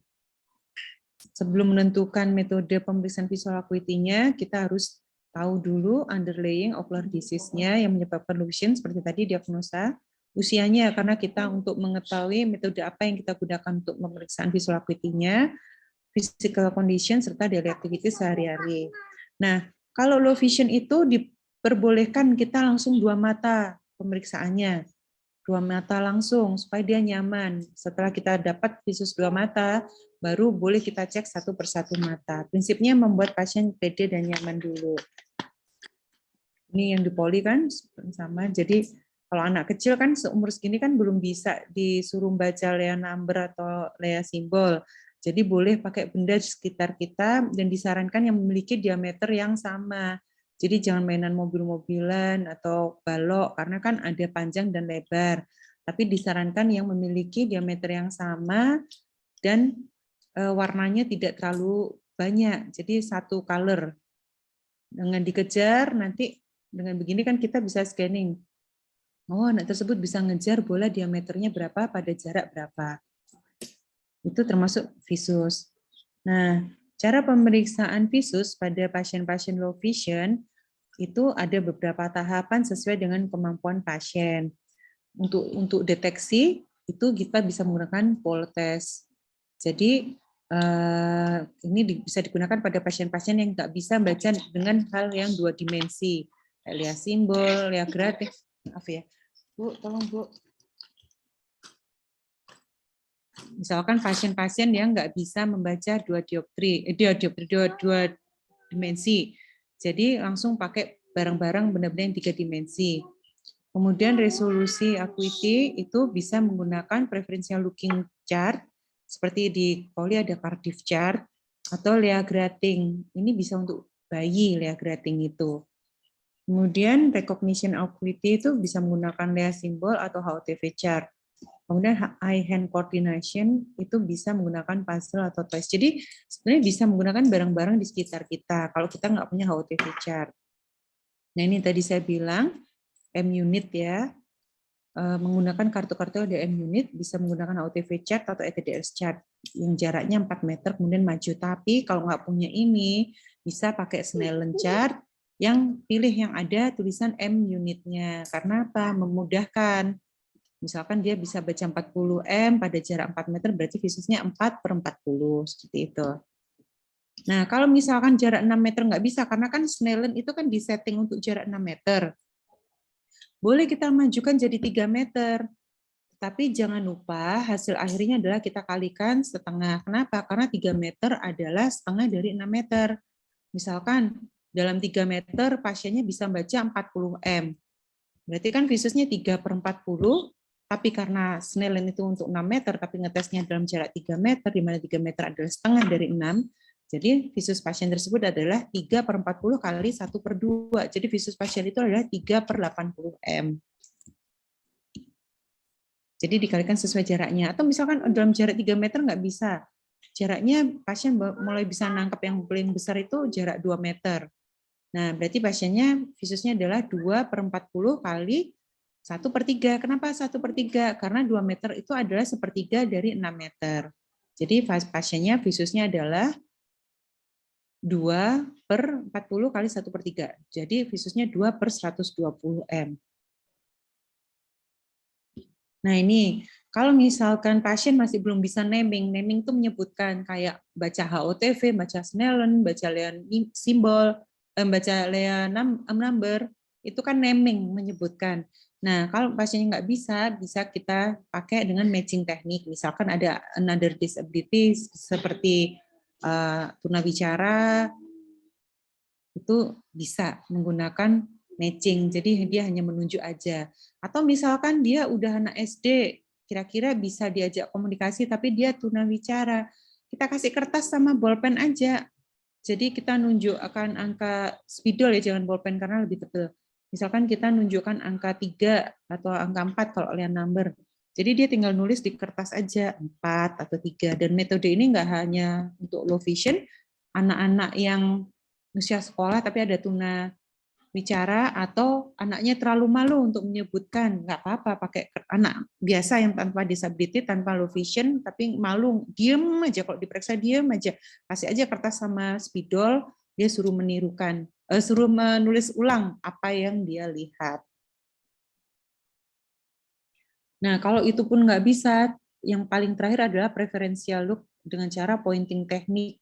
sebelum menentukan metode pemeriksaan visual acuity-nya, kita harus tahu dulu underlying ocular disease-nya yang menyebabkan low vision, seperti tadi diagnosa, usianya, karena kita untuk mengetahui metode apa yang kita gunakan untuk pemeriksaan visual acuity-nya, physical condition, serta daily activity sehari-hari. Nah, kalau low vision itu diperbolehkan kita langsung 2 mata pemeriksaannya. 2 mata langsung supaya dia nyaman. Setelah kita dapat visus 2 mata, baru boleh kita cek satu persatu mata. Prinsipnya membuat pasien pede dan nyaman dulu. Ini yang di poli kan sama. Jadi kalau anak kecil kan seumur segini kan belum bisa disuruh baca lea number atau lea simbol. Jadi boleh pakai benda di sekitar kita dan disarankan yang memiliki diameter yang sama. Jadi jangan mainan mobil-mobilan atau balok, karena kan ada panjang dan lebar. Tapi disarankan yang memiliki diameter yang sama dan warnanya tidak terlalu banyak. Jadi satu color. Dengan dikejar, nanti dengan begini kan kita bisa scanning. Oh, anak tersebut bisa ngejar bola diameternya berapa pada jarak berapa. Itu termasuk visus. Nah, cara pemeriksaan visus pada pasien-pasien low vision itu ada beberapa tahapan sesuai dengan kemampuan pasien. Untuk deteksi itu kita bisa menggunakan Pol test. Jadi ini bisa digunakan pada pasien-pasien yang nggak bisa baca dengan hal yang 2 dimensi, lihat simbol, lihat grafik. Maaf ya, Bu, tolong Bu. Misalkan pasien-pasien yang nggak bisa membaca 2 dimensi. Jadi langsung pakai barang-barang benar-benar yang 3 dimensi. Kemudian resolusi acuity itu bisa menggunakan preferential looking chart, seperti di poli ada Cardiff chart, atau Lea grating. Ini bisa untuk bayi Lea grating itu. Kemudian recognition acuity itu bisa menggunakan Lea simbol atau HOTV chart. Kemudian eye hand coordination itu bisa menggunakan puzzle atau toys. Jadi sebenarnya bisa menggunakan barang-barang di sekitar kita kalau kita nggak punya HOTV chart. Nah ini tadi saya bilang M-unit ya, menggunakan kartu-kartu ada M-unit, bisa menggunakan HOTV chart atau ETDRS chart yang jaraknya 4 meter kemudian maju. Tapi kalau nggak punya ini, bisa pakai Snellen chart yang pilih yang ada tulisan M-unitnya. Karena apa? Memudahkan. Misalkan dia bisa baca 40 M pada jarak 4 meter, berarti visusnya 4/40, seperti itu. Nah, kalau misalkan jarak 6 meter nggak bisa, karena kan Snellen itu kan disetting untuk jarak 6 meter. Boleh kita majukan jadi 3 meter. Tapi jangan lupa hasil akhirnya adalah kita kalikan setengah. Kenapa? Karena 3 meter adalah setengah dari 6 meter. Misalkan dalam 3 meter pasiennya bisa baca 40 M. Berarti kan visusnya 3/40, tapi karena Snellen itu untuk 6 meter, tapi ngetesnya dalam jarak 3 meter, di mana 3 meter adalah setengah dari 6, jadi visus pasien tersebut adalah 3/40 kali 1/2. Jadi visus pasien itu adalah 3/80 M. Jadi dikalikan sesuai jaraknya. Atau misalkan dalam jarak 3 meter nggak bisa. Jaraknya pasien mulai bisa nangkep yang paling besar itu jarak 2 meter. Nah, berarti pasiennya visusnya adalah 2/40 kali 1/3. Kenapa 1/3? Karena 2 meter itu adalah 1/3 dari 6 meter. Jadi pasiennya visusnya adalah 2/40 kali 1/3. Jadi visusnya 2/120 M. Nah ini, kalau misalkan pasien masih belum bisa naming itu menyebutkan kayak baca HOTV, baca Snellen, baca Lea simbol, baca Lea number, itu kan naming menyebutkan. Nah, kalau pasiennya nggak bisa, bisa kita pakai dengan matching teknik. Misalkan ada another disability seperti tunawicara, itu bisa menggunakan matching. Jadi dia hanya menunjuk aja. Atau misalkan dia udah anak SD, kira-kira bisa diajak komunikasi, tapi dia tunawicara. Kita kasih kertas sama bolpen aja. Jadi kita nunjuk akan angka spidol ya, jangan bolpen karena lebih tebal. Misalkan kita nunjukkan angka 3 atau angka 4 kalau lihat number. Jadi dia tinggal nulis di kertas aja 4 atau 3. Dan metode ini nggak hanya untuk low vision, anak-anak yang usia sekolah tapi ada tuna bicara atau anaknya terlalu malu untuk menyebutkan, nggak apa-apa pakai anak biasa yang tanpa disability, tanpa low vision, tapi malu, diem aja, kalau diperiksa diem aja, kasih aja kertas sama spidol, dia suruh menirukan, suruh menulis ulang apa yang dia lihat. Nah, kalau itu pun nggak bisa, yang paling terakhir adalah preferential look dengan cara pointing teknik.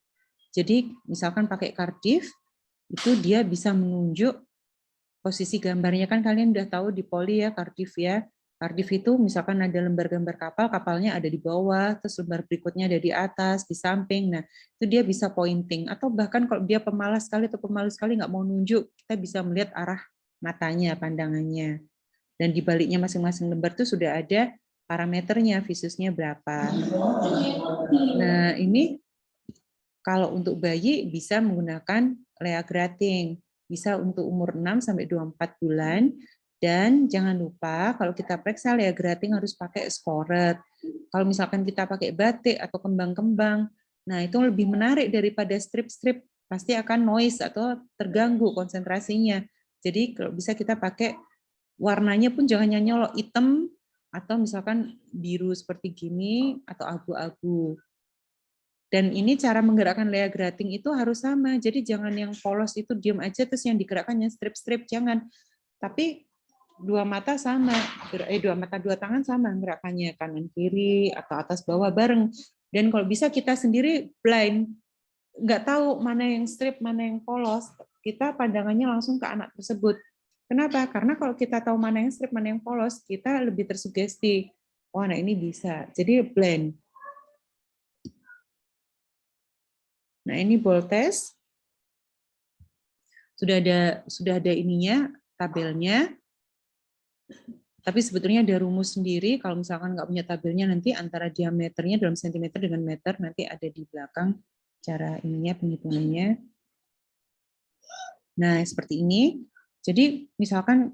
Jadi misalkan pakai Cardiff, itu dia bisa menunjuk posisi gambarnya, kan kalian udah tahu di poli ya, Cardiff ya. Cardiff itu misalkan ada lembar gambar kapal, kapalnya ada di bawah, terus lembar berikutnya ada di atas, di samping. Nah, itu dia bisa pointing. Atau bahkan kalau dia pemalas sekali atau pemalu sekali nggak mau nunjuk, kita bisa melihat arah matanya, pandangannya. Dan di baliknya masing-masing lembar itu sudah ada parameternya, visusnya berapa. Nah, ini kalau untuk bayi bisa menggunakan Lea Grating. Bisa untuk umur 6 sampai 24 bulan. Dan jangan lupa kalau kita periksa Lea Grating harus pakai scoret. Kalau misalkan kita pakai batik atau kembang-kembang, nah itu lebih menarik daripada strip-strip, pasti akan noise atau terganggu konsentrasinya. Jadi kalau bisa kita pakai warnanya pun jangan nyolok hitam atau misalkan biru seperti gini atau abu-abu. Dan ini cara menggerakkan Lea Grating itu harus sama. Jadi jangan yang polos itu diam aja terus yang digerakkannya strip-strip, jangan. Tapi dua mata sama, dua tangan sama gerakannya, kanan kiri atau atas bawah bareng. Dan kalau bisa kita sendiri blind, nggak tahu mana yang strip, mana yang polos, kita pandangannya langsung ke anak tersebut. Kenapa? Karena kalau kita tahu mana yang strip, mana yang polos, kita lebih tersugesti. Oh, anak ini bisa. Jadi blend. Nah, ini ball test. Sudah ada ininya, tabelnya. Tapi sebetulnya ada rumus sendiri. Kalau misalkan nggak punya tabelnya, nanti antara diameternya dalam sentimeter dengan meter nanti ada di belakang cara ininya, penghitungannya. Nah, seperti ini. Jadi misalkan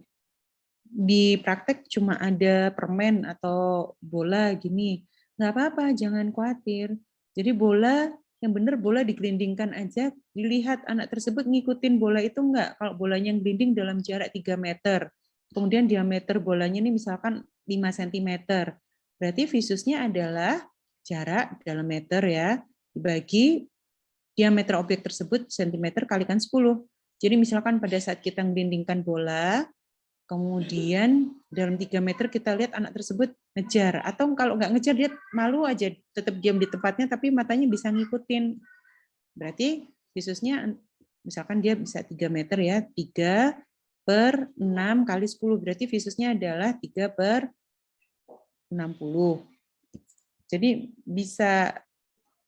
di praktek cuma ada permen atau bola gini, nggak apa-apa, jangan khawatir. Jadi bola yang benar bola digelindingkan aja, dilihat anak tersebut ngikutin bola itu enggak. Kalau bolanya yang gelinding dalam jarak 3 meter, kemudian diameter bolanya ini misalkan 5 cm, berarti visusnya adalah jarak dalam meter ya, dibagi diameter objek tersebut cm kalikan 10. Jadi misalkan pada saat kita gelindingkan bola, kemudian dalam 3 meter kita lihat anak tersebut ngejar. Atau kalau nggak ngejar, dia malu aja, tetap diam di tempatnya, tapi matanya bisa ngikutin. Berarti visusnya, misalkan dia bisa 3 meter ya, 3 per 6 kali 10. Berarti visusnya adalah 3 per 60. Jadi bisa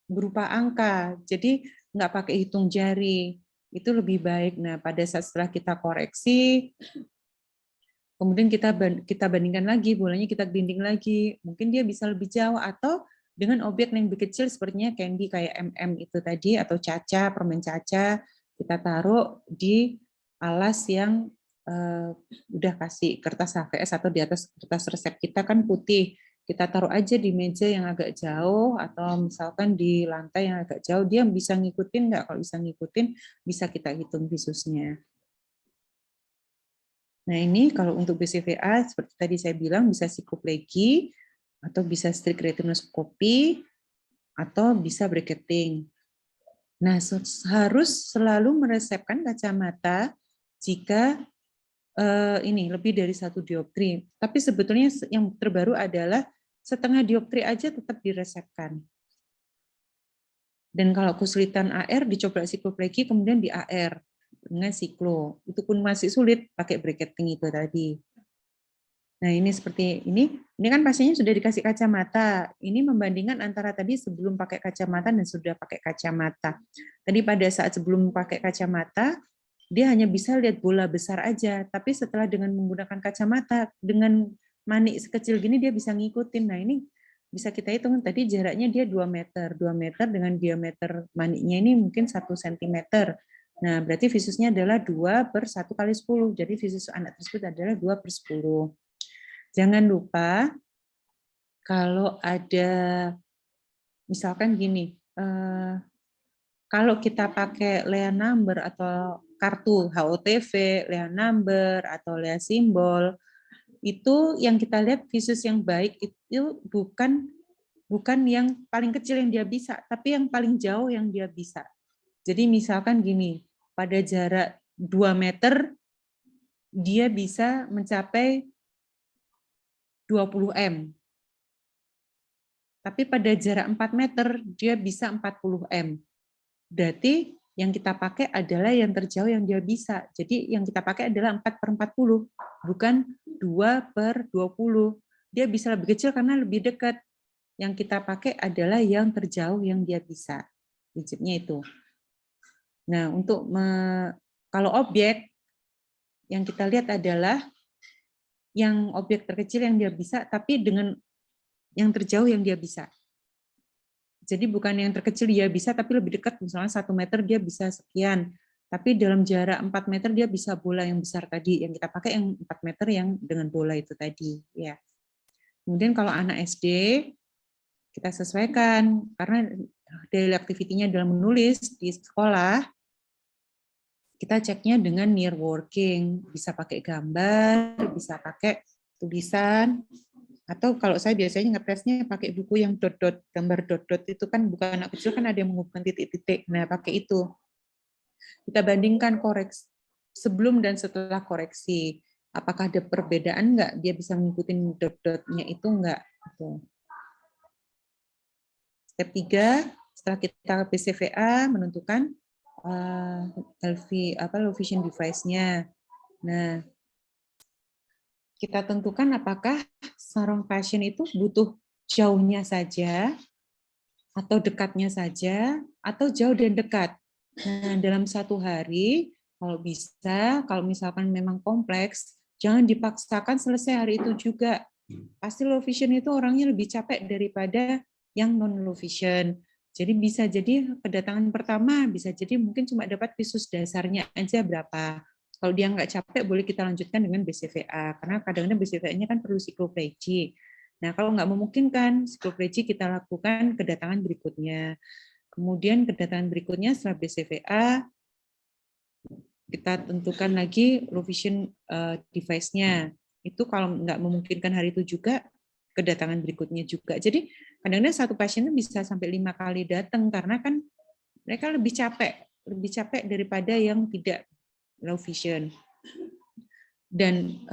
berupa angka. Jadi nggak pakai hitung jari. Itu lebih baik. Nah, pada saat setelah kita koreksi, kemudian kita bandingkan lagi, bolanya kita gelinding lagi, mungkin dia bisa lebih jauh, atau dengan objek yang lebih kecil sepertinya candy kayak itu tadi, atau caca, permen caca, kita taruh di alas yang udah kasih kertas HVS atau di atas kertas resep kita kan putih, kita taruh aja di meja yang agak jauh, atau misalkan di lantai yang agak jauh, dia bisa ngikutin nggak? Kalau bisa ngikutin, bisa kita hitung visusnya. Nah, ini kalau untuk BCVA, seperti tadi saya bilang, bisa psikoplegi, atau bisa strict retinoskopi, atau bisa bracketing. Nah, harus selalu meresepkan kacamata jika ini lebih dari 1 dioptri. Tapi sebetulnya yang terbaru adalah setengah dioptri aja tetap diresepkan. Dan kalau kesulitan AR, dicoba psikoplegi, kemudian di AR. Dengan siklo, itu pun masih sulit pakai bracketing itu tadi. Nah, ini seperti ini kan pasiennya sudah dikasih kacamata. Ini membandingkan antara tadi sebelum pakai kacamata dan sudah pakai kacamata. Tadi pada saat sebelum pakai kacamata, dia hanya bisa lihat bola besar aja, tapi setelah dengan menggunakan kacamata, dengan manik sekecil gini dia bisa ngikutin. Nah, ini bisa kita hitung tadi jaraknya dia 2 meter. 2 meter dengan diameter maniknya ini mungkin 1 cm. Nah, berarti visusnya adalah 2/1 × 10. Jadi visus anak tersebut adalah 2/10. Jangan lupa kalau ada, misalkan gini, kalau kita pakai Lea number atau kartu HOTV, Lea number atau Lea simbol, itu yang kita lihat visus yang baik itu bukan yang paling kecil yang dia bisa, tapi yang paling jauh yang dia bisa. Jadi misalkan gini, pada jarak 2 meter, dia bisa mencapai 20 M. Tapi pada jarak 4 meter, dia bisa 40 M. Berarti yang kita pakai adalah yang terjauh yang dia bisa. Jadi yang kita pakai adalah 4/40, bukan 2/20. Dia bisa lebih kecil karena lebih dekat. Yang kita pakai adalah yang terjauh yang dia bisa. Prinsipnya itu. Nah, kalau objek, yang kita lihat adalah yang objek terkecil yang dia bisa, tapi dengan yang terjauh yang dia bisa. Jadi bukan yang terkecil dia bisa, tapi lebih dekat, misalnya 1 meter dia bisa sekian. Tapi dalam jarak 4 meter dia bisa bola yang besar tadi. Yang kita pakai yang 4 meter yang dengan bola itu tadi. Ya. Kemudian kalau anak SD, kita sesuaikan. Karena daily activity-nya dalam menulis di sekolah, kita ceknya dengan near working, bisa pakai gambar, bisa pakai tulisan, atau kalau saya biasanya ngetesnya pakai buku yang dot-dot, gambar dot-dot itu kan bukan anak kecil kan ada yang menghubungkan titik-titik, nah pakai itu. Kita bandingkan koreksi sebelum dan setelah koreksi, apakah ada perbedaan nggak, dia bisa mengikuti dot-dotnya itu nggak. Step 3, setelah kita BCVA menentukan low vision device-nya. Nah, kita tentukan apakah seorang pasien itu butuh jauhnya saja, atau dekatnya saja, atau jauh dan dekat. Nah, dalam 1 hari, kalau bisa, kalau misalkan memang kompleks, jangan dipaksakan selesai hari itu juga. Pasti low vision itu orangnya lebih capek daripada yang non low vision. Jadi bisa jadi kedatangan pertama, bisa jadi mungkin cuma dapat visus dasarnya aja berapa. Kalau dia nggak capek, boleh kita lanjutkan dengan BCVA, karena kadang-kadang BCVA-nya kan perlu sikloplegi. Nah, kalau nggak memungkinkan, sikloplegi kita lakukan kedatangan berikutnya. Kemudian kedatangan berikutnya setelah BCVA, kita tentukan lagi low vision device-nya. Itu kalau nggak memungkinkan hari itu juga, kedatangan berikutnya juga. Jadi kadang-kadang satu pasien itu bisa sampai 5 kali datang karena kan mereka lebih capek daripada yang tidak low vision. Dan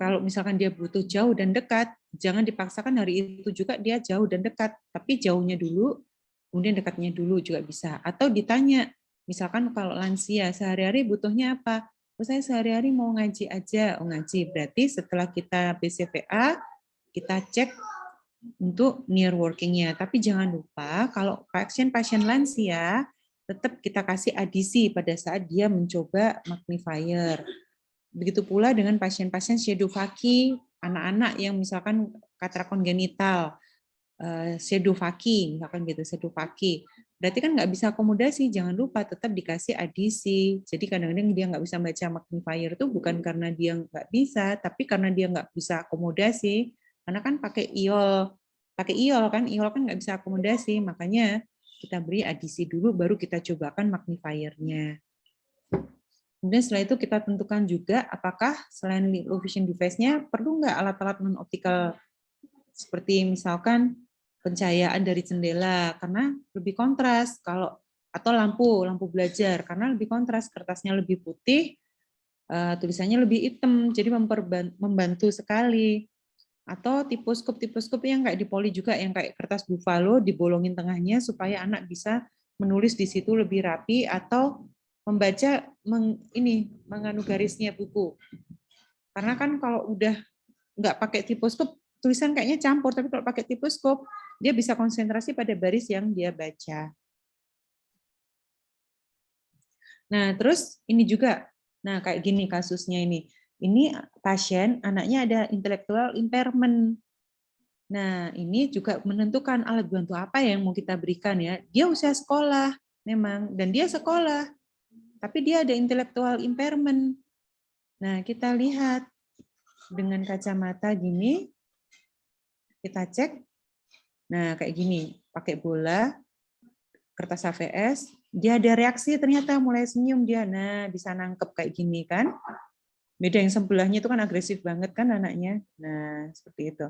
kalau misalkan dia butuh jauh dan dekat, jangan dipaksakan hari itu juga dia jauh dan dekat, tapi jauhnya dulu, kemudian dekatnya dulu juga bisa. Atau ditanya, misalkan kalau lansia sehari-hari butuhnya apa? Oh, saya sehari-hari mau ngaji aja, ngaji. Berarti setelah kita BCVA, kita cek untuk near working-nya. Tapi jangan lupa kalau pasien-pasien lansia, tetap kita kasih adisi pada saat dia mencoba magnifier. Begitu pula dengan pasien-pasien pseudofaki, anak-anak yang misalkan katarak kongenital, pseudofaki, misalkan gitu, pseudofaki. Berarti kan nggak bisa akomodasi, jangan lupa tetap dikasih adisi. Jadi kadang-kadang dia nggak bisa baca magnifier itu bukan karena dia nggak bisa, tapi karena dia nggak bisa akomodasi. Karena kan pakai iol kan nggak bisa akomodasi, makanya kita beri adisi dulu, baru kita cobakan magnifiernya. Kemudian setelah itu kita tentukan juga apakah selain low vision device-nya perlu nggak alat-alat non-optical seperti misalkan pencahayaan dari jendela karena lebih kontras, atau lampu belajar karena lebih kontras, kertasnya lebih putih, tulisannya lebih hitam, jadi membantu sekali. Atau tiposkop yang nggak dipoli juga, yang kayak kertas buffalo dibolongin tengahnya supaya anak bisa menulis di situ lebih rapi, atau membaca menganu garisnya buku. Karena kan kalau udah nggak pakai tiposkop, tulisan kayaknya campur, tapi kalau pakai tiposkop, dia bisa konsentrasi pada baris yang dia baca. Nah, terus ini juga, nah kayak gini kasusnya ini. Ini pasien, anaknya ada intellectual impairment. Nah, ini juga menentukan alat bantu apa yang mau kita berikan ya. Dia usia sekolah memang, dan dia sekolah. tapi dia ada intellectual impairment. Nah, kita lihat dengan kacamata gini, kita cek. Nah, kayak gini, pakai bola, kertas HVS, dia ada reaksi, ternyata mulai senyum dia. Nah, bisa nangkep kayak gini kan. Beda yang sebelahnya itu kan agresif banget kan anaknya. Nah, seperti itu.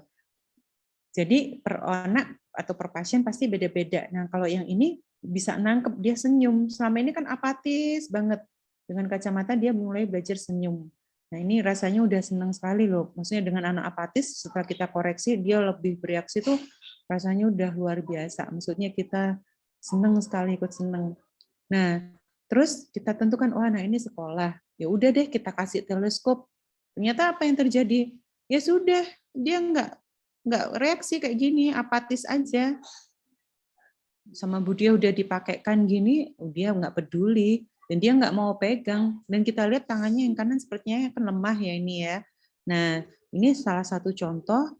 Jadi per anak atau per pasien pasti beda-beda. Nah, kalau yang ini bisa nangkep, dia senyum. Selama ini kan apatis banget. Dengan kacamata dia mulai belajar senyum. Nah, ini rasanya udah senang sekali loh. Maksudnya dengan anak apatis, setelah kita koreksi, dia lebih bereaksi tuh rasanya udah luar biasa. Maksudnya kita senang sekali, ikut senang. Nah, terus kita tentukan, oh anak ini sekolah. Ya udah deh, kita kasih teleskop. Ternyata apa yang terjadi? Ya sudah, dia nggak reaksi kayak gini, apatis aja. Sama Bu dia udah dipakaikan gini, dia nggak peduli dan dia nggak mau pegang. Dan kita lihat tangannya yang kanan sepertinya kan lemah ya ini ya. Nah, ini salah satu contoh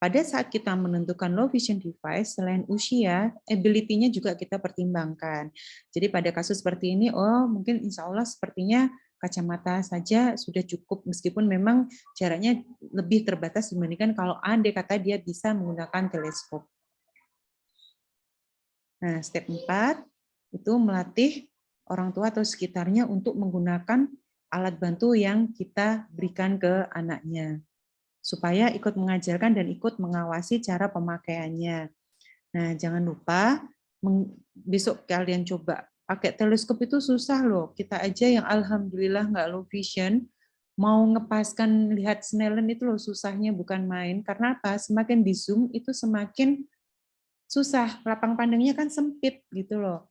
pada saat kita menentukan low vision device, selain usia, ability-nya juga kita pertimbangkan. Jadi pada kasus seperti ini, oh mungkin insya Allah sepertinya kacamata saja sudah cukup, meskipun memang jaraknya lebih terbatas dibandingkan kalau andai kata dia bisa menggunakan teleskop. Nah, step 4 itu melatih orang tua atau sekitarnya untuk menggunakan alat bantu yang kita berikan ke anaknya, supaya ikut mengajarkan dan ikut mengawasi cara pemakaiannya. Nah, jangan lupa besok kalian coba pakai teleskop itu susah loh. Kita aja yang alhamdulillah nggak low vision, mau ngepaskan lihat Snellen itu loh susahnya bukan main. Karena apa? Semakin di zoom itu semakin susah. Lapang pandangnya kan sempit gitu loh.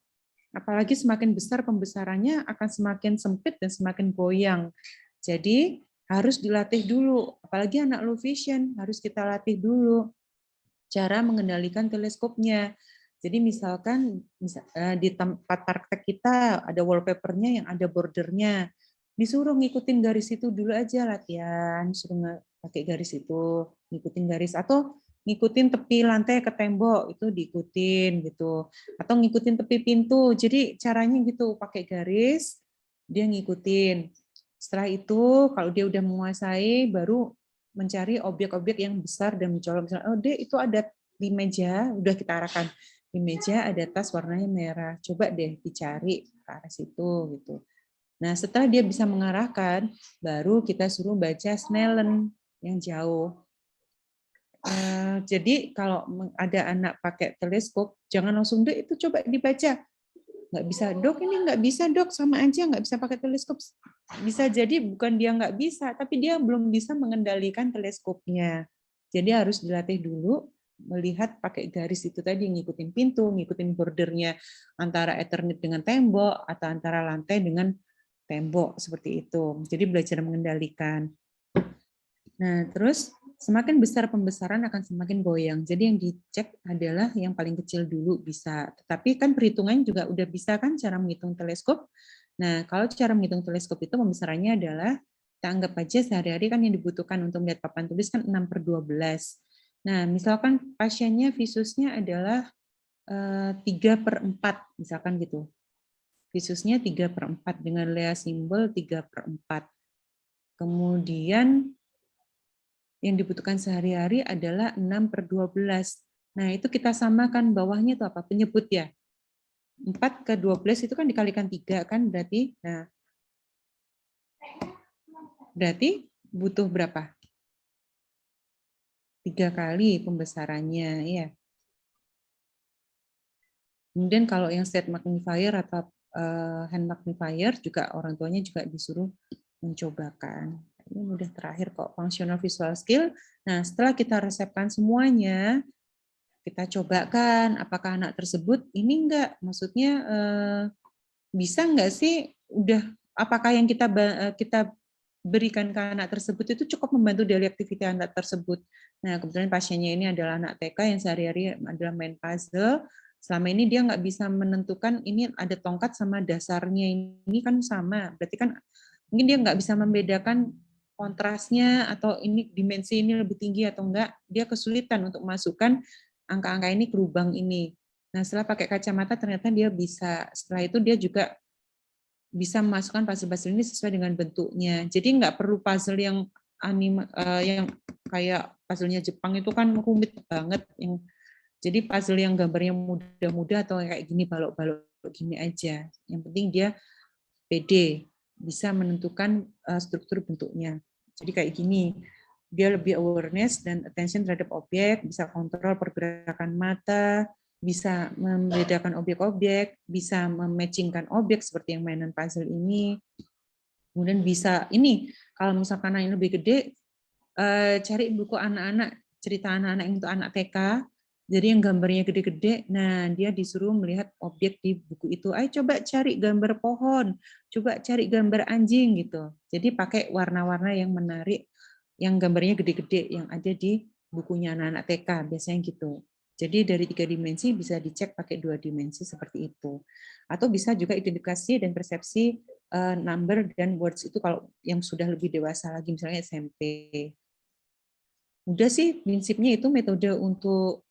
Apalagi semakin besar pembesarannya akan semakin sempit dan semakin goyang. Jadi harus dilatih dulu, apalagi anak low vision harus kita latih dulu cara mengendalikan teleskopnya. Jadi misalkan di tempat praktek kita ada wallpapernya yang ada bordernya, disuruh ngikutin garis itu dulu aja latihan, suruh pakai garis itu, ngikutin garis atau ngikutin tepi lantai ke tembok itu diikutin gitu, atau ngikutin tepi pintu. Jadi caranya gitu pakai garis, dia ngikutin. Setelah itu kalau dia udah menguasai, baru mencari objek-objek yang besar dan mencolok. Misalnya, oh deh itu ada di meja, udah kita arahkan di meja ada tas warnanya merah. Coba deh dicari ke arah situ gitu. Nah setelah dia bisa mengarahkan, baru kita suruh baca Snellen yang jauh. Jadi kalau ada anak pakai teleskop, jangan langsung deh itu coba dibaca. Nggak bisa, dok ini nggak bisa dok, sama aja nggak bisa pakai teleskop. Bisa jadi bukan dia nggak bisa, tapi dia belum bisa mengendalikan teleskopnya. Jadi harus dilatih dulu melihat pakai garis itu tadi, ngikutin pintu, ngikutin bordernya antara Ethernet dengan tembok atau antara lantai dengan tembok seperti itu. Jadi belajar mengendalikan. Nah, terus semakin besar pembesaran akan semakin goyang. Jadi yang dicek adalah yang paling kecil dulu bisa. Tetapi kan perhitungannya juga udah bisa kan cara menghitung teleskop. Nah, kalau cara menghitung teleskop itu pembesarannya adalah, kita anggap aja sehari-hari kan yang dibutuhkan untuk melihat papan tulis kan 6/12. Nah, misalkan pasiennya visusnya adalah 3/4, misalkan gitu. Visusnya 3/4 dengan Lea simbol 3/4. Kemudian yang dibutuhkan sehari-hari adalah 6/12. Nah, itu kita samakan bawahnya itu apa? Penyebut ya. 4/12 itu kan dikalikan 3 kan berarti. Nah, berarti butuh berapa? 3 kali pembesarannya ya. Kemudian kalau yang state magnifier atau hand magnifier juga orang tuanya juga disuruh mencobakan. Ini udah terakhir kok, functional visual skill. Nah, setelah kita resepkan semuanya, kita cobakan apakah anak tersebut ini enggak, maksudnya bisa enggak sih udah apakah yang kita berikan ke anak tersebut itu cukup membantu daily activity anak tersebut. Nah, kebetulan pasiennya ini adalah anak TK yang sehari-hari adalah main puzzle. Selama ini dia nggak bisa menentukan ini ada tongkat sama dasarnya ini kan sama. Berarti kan mungkin dia nggak bisa membedakan kontrasnya atau ini dimensi ini lebih tinggi atau enggak. Dia kesulitan untuk masukkan angka-angka ini ke lubang ini. Nah, setelah pakai kacamata ternyata dia bisa. Setelah itu dia juga bisa memasukkan puzzle-puzzle ini sesuai dengan bentuknya. Jadi nggak perlu puzzle yang yang kayak puzzle-nya Jepang itu kan rumit banget. Jadi puzzle yang gambarnya mudah-mudah atau kayak gini balok-balok gini aja. Yang penting dia pede, bisa menentukan struktur bentuknya. Jadi kayak gini, dia lebih awareness dan attention terhadap objek, bisa kontrol pergerakan mata, bisa membedakan objek-objek, bisa mematchingkan objek seperti yang mainan puzzle ini. Kemudian bisa ini, kalau misalkan yang lebih gede, cari buku anak-anak, cerita anak-anak yang untuk anak TK, jadi yang gambarnya gede-gede, nah dia disuruh melihat objek di buku itu. Ayo coba cari gambar pohon, coba cari gambar anjing gitu. Jadi pakai warna-warna yang menarik, yang gambarnya gede-gede yang ada di bukunya anak-anak TK, biasanya gitu. Jadi dari 3 dimensi bisa dicek pakai 2 dimensi seperti itu. Atau bisa juga identifikasi dan persepsi number dan words itu kalau yang sudah lebih dewasa lagi, misalnya SMP. Udah sih prinsipnya itu metode untuk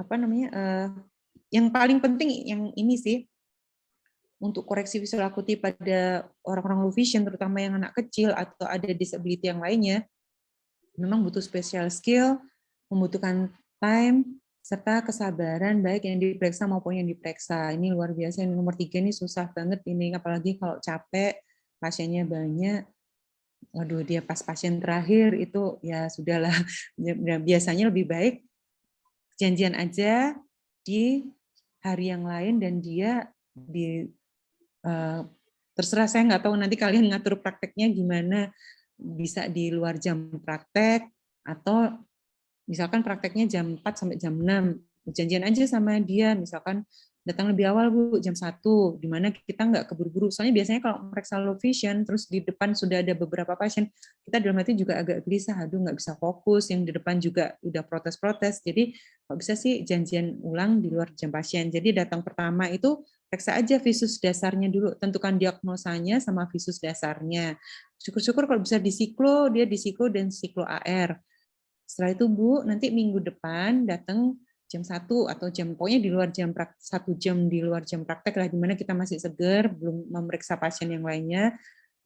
apa namanya, yang paling penting yang ini sih, untuk koreksi visual acuity pada orang-orang low vision, terutama yang anak kecil atau ada disability yang lainnya, memang butuh special skill, membutuhkan time, serta kesabaran baik yang diperiksa maupun yang diperiksa. Ini luar biasa, yang nomor 3 ini susah banget ini, apalagi kalau capek, pasiennya banyak, waduh dia pas pasien terakhir itu ya sudahlah, biasanya lebih baik janjian aja di hari yang lain dan dia terserah, saya nggak tahu nanti kalian ngatur prakteknya gimana, bisa di luar jam praktek atau misalkan prakteknya jam 4 sampai jam 6, janjian aja sama dia, misalkan datang lebih awal Bu, jam 1, di mana kita nggak keburu-buru. Soalnya biasanya kalau meriksa low vision, terus di depan sudah ada beberapa pasien, kita dalam hati juga agak gelisah, aduh nggak bisa fokus, yang di depan juga udah protes-protes, jadi kalau bisa sih janjian ulang di luar jam pasien. Jadi datang pertama itu periksa aja visus dasarnya dulu, tentukan diagnosanya sama visus dasarnya. Syukur-syukur kalau bisa di siklo, dia di siklo dan siklo AR. Setelah itu Bu, nanti minggu depan datang jam 1 atau pokoknya di luar jam 1 jam di luar jam praktek lah, dimana kita masih segar, belum memeriksa pasien yang lainnya,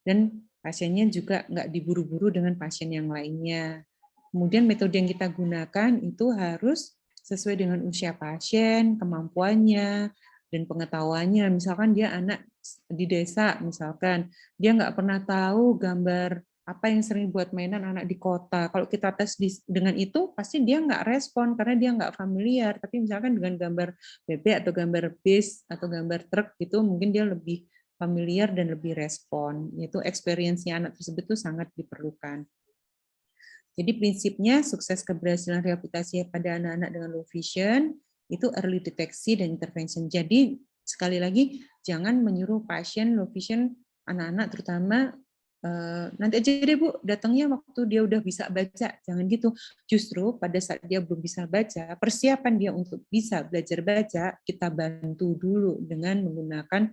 dan pasiennya juga nggak diburu-buru dengan pasien yang lainnya. Kemudian metode yang kita gunakan itu harus sesuai dengan usia pasien, kemampuannya, dan pengetahuannya. Misalkan dia anak di desa, misalkan dia nggak pernah tahu gambar apa yang sering buat mainan anak di kota. Kalau kita tes dengan itu, pasti dia nggak respon karena dia nggak familiar. Tapi misalkan dengan gambar bebek atau gambar bis atau gambar truk gitu, mungkin dia lebih familiar dan lebih respon. Yaitu experience-nya anak tersebut itu sangat diperlukan. Jadi prinsipnya sukses keberhasilan rehabilitasi pada anak-anak dengan low vision itu early deteksi dan intervention. Jadi sekali lagi jangan menyuruh pasien low vision anak-anak terutama nanti aja deh Bu, datangnya waktu dia udah bisa baca, jangan gitu. Justru pada saat dia belum bisa baca, persiapan dia untuk bisa belajar baca, kita bantu dulu dengan menggunakan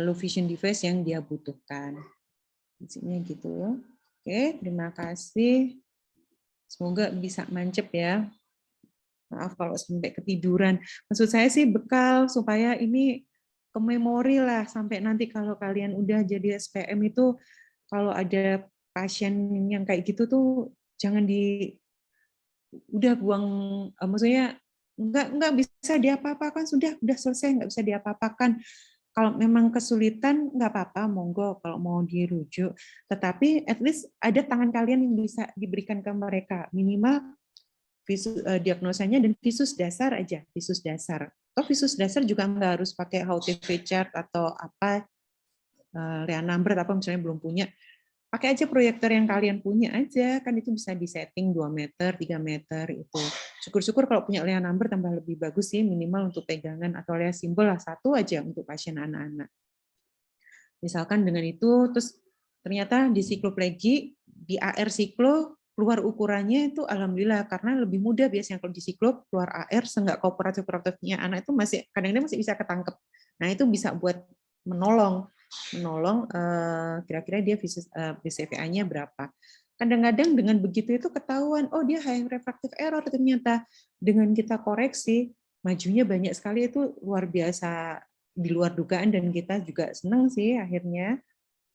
low vision device yang dia butuhkan. Intinya gitu. Oke, terima kasih. Semoga bisa mancep ya. Maaf kalau sampai ketiduran. Maksud saya sih bekal supaya ini ke memori lah, sampai nanti kalau kalian udah jadi SPM itu, kalau ada pasien yang kayak gitu tuh jangan udah buang, maksudnya nggak bisa diapa-apakan, sudah selesai, nggak bisa diapa-apakan. Kalau memang kesulitan nggak apa-apa, monggo kalau mau dirujuk. Tetapi at least ada tangan kalian yang bisa diberikan ke mereka, minimal visus, diagnosanya dan visus dasar aja, visus dasar. Atau visus dasar juga nggak harus pakai HOTV chart atau apa, Leon number apa misalnya belum punya. Pakai aja proyektor yang kalian punya aja, kan itu bisa disetting 2 meter, 3 meter itu. Syukur-syukur kalau punya Leon number tambah lebih bagus sih, minimal untuk pegangan atau Leon simbol lah, 1 aja untuk pasien anak-anak. Misalkan dengan itu, terus ternyata di sikloplegi, di AR siklo, keluar ukurannya itu alhamdulillah, karena lebih mudah biasanya kalau di siklo, keluar AR, seenggak kooperatif-kooperatifnya anak itu masih, kadang-kadang masih bisa ketangkep. Nah itu bisa buat menolong kira-kira dia BCVA-nya berapa. Kadang-kadang dengan begitu itu ketahuan, oh dia high refractive error ternyata. Dengan kita koreksi, majunya banyak sekali, itu luar biasa di luar dugaan dan kita juga senang sih akhirnya.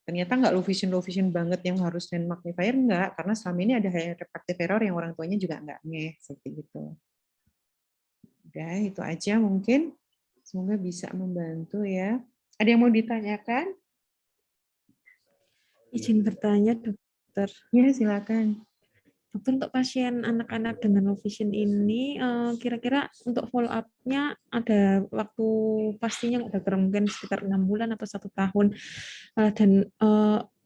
Ternyata nggak low vision banget yang harus lens magnifier, enggak, karena selama ini ada refractive error yang orang tuanya juga nggak ngeh, seperti itu. Udah, itu aja mungkin. Semoga bisa membantu ya. Ada yang mau ditanyakan? Izin bertanya, dokter. Ya, silakan. Dokter, untuk pasien anak-anak dengan low vision ini, kira-kira untuk follow up-nya ada waktu pastinya nggak, dokter? Mungkin sekitar 6 bulan atau 1 tahun. Dan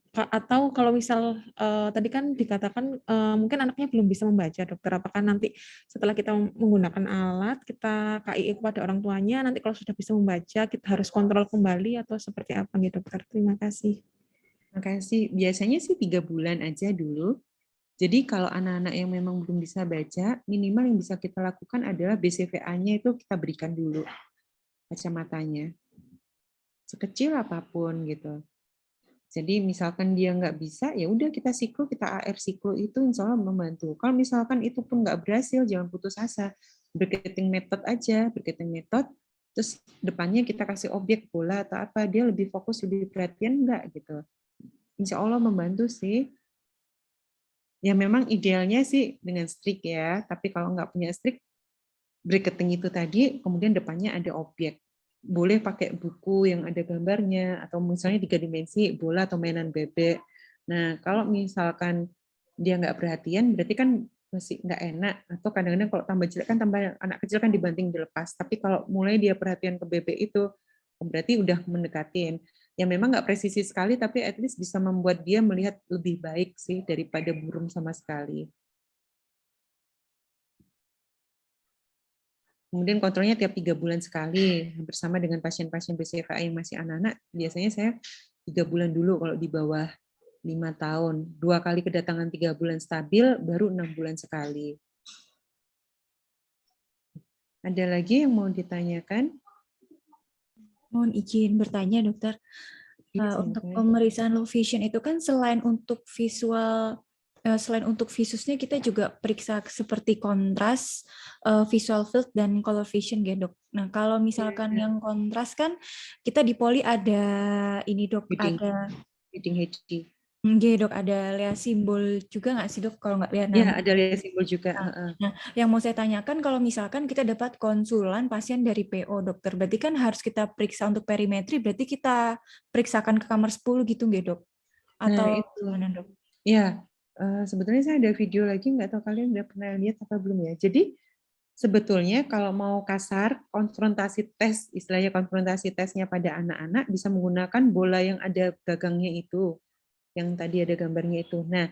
atau kalau misal tadi kan dikatakan mungkin anaknya belum bisa membaca, dokter. Apakah nanti setelah kita menggunakan alat, kita KII kepada orang tuanya, nanti kalau sudah bisa membaca, kita harus kontrol kembali atau seperti apa gitu, dokter? Terima kasih. Terima kasih. Biasanya sih 3 bulan aja dulu. Jadi kalau anak-anak yang memang belum bisa baca, minimal yang bisa kita lakukan adalah BCVA-nya itu kita berikan dulu kacamatanya. Sekecil apapun gitu. Jadi misalkan dia nggak bisa, ya udah kita siklo, kita AR siklo itu insya Allah membantu. Kalau misalkan itu pun nggak berhasil, jangan putus asa. Briquetting method aja, briquetting method, terus depannya kita kasih objek bola atau apa, dia lebih fokus, lebih perhatian nggak gitu. Insya Allah membantu sih. Ya memang idealnya sih dengan strik ya, tapi kalau nggak punya strik, bracketing itu tadi, kemudian depannya ada objek. Boleh pakai buku yang ada gambarnya, atau misalnya 3 dimensi, bola atau mainan bebek. Nah, kalau misalkan dia nggak perhatian, berarti kan masih nggak enak. Atau kadang-kadang kalau tambah jelek kan tambah anak kecil kan dibanting dilepas. Tapi kalau mulai dia perhatian ke bebek itu, berarti udah mendekatin. Ya memang nggak presisi sekali, tapi at least bisa membuat dia melihat lebih baik sih daripada burung sama sekali. Kemudian kontrolnya tiap 3 bulan sekali, bersama dengan pasien-pasien BCVA yang masih anak-anak, biasanya saya 3 bulan dulu kalau di bawah 5 tahun. 2 kali kedatangan 3 bulan stabil, baru 6 bulan sekali. Ada lagi yang mau ditanyakan? Mohon izin bertanya, dokter. Untuk pemeriksaan low vision itu kan selain untuk visusnya kita juga periksa seperti kontras, visual field dan color vision ya, Dok. Nah, kalau misalkan yang kontras kan kita di poli ada ini, Dok, ada reading HD. Oke, Dok, ada lihat simbol juga nggak sih, Dok, kalau nggak lihat nama? Ya, ada lihat simbol juga. Nah, yang mau saya tanyakan, kalau misalkan kita dapat konsulan pasien dari PO, dokter, berarti kan harus kita periksa untuk perimetri, berarti kita periksakan ke kamar 10 gitu nggak, Dok? Atau Nah, itu. gimana, Dok? Ya, sebetulnya saya ada video lagi, nggak tahu kalian udah pernah lihat apa belum ya. Jadi, sebetulnya kalau mau kasar, konfrontasi tes, istilahnya konfrontasi tesnya pada anak-anak bisa menggunakan bola yang ada gagangnya itu, yang tadi ada gambarnya itu. Nah,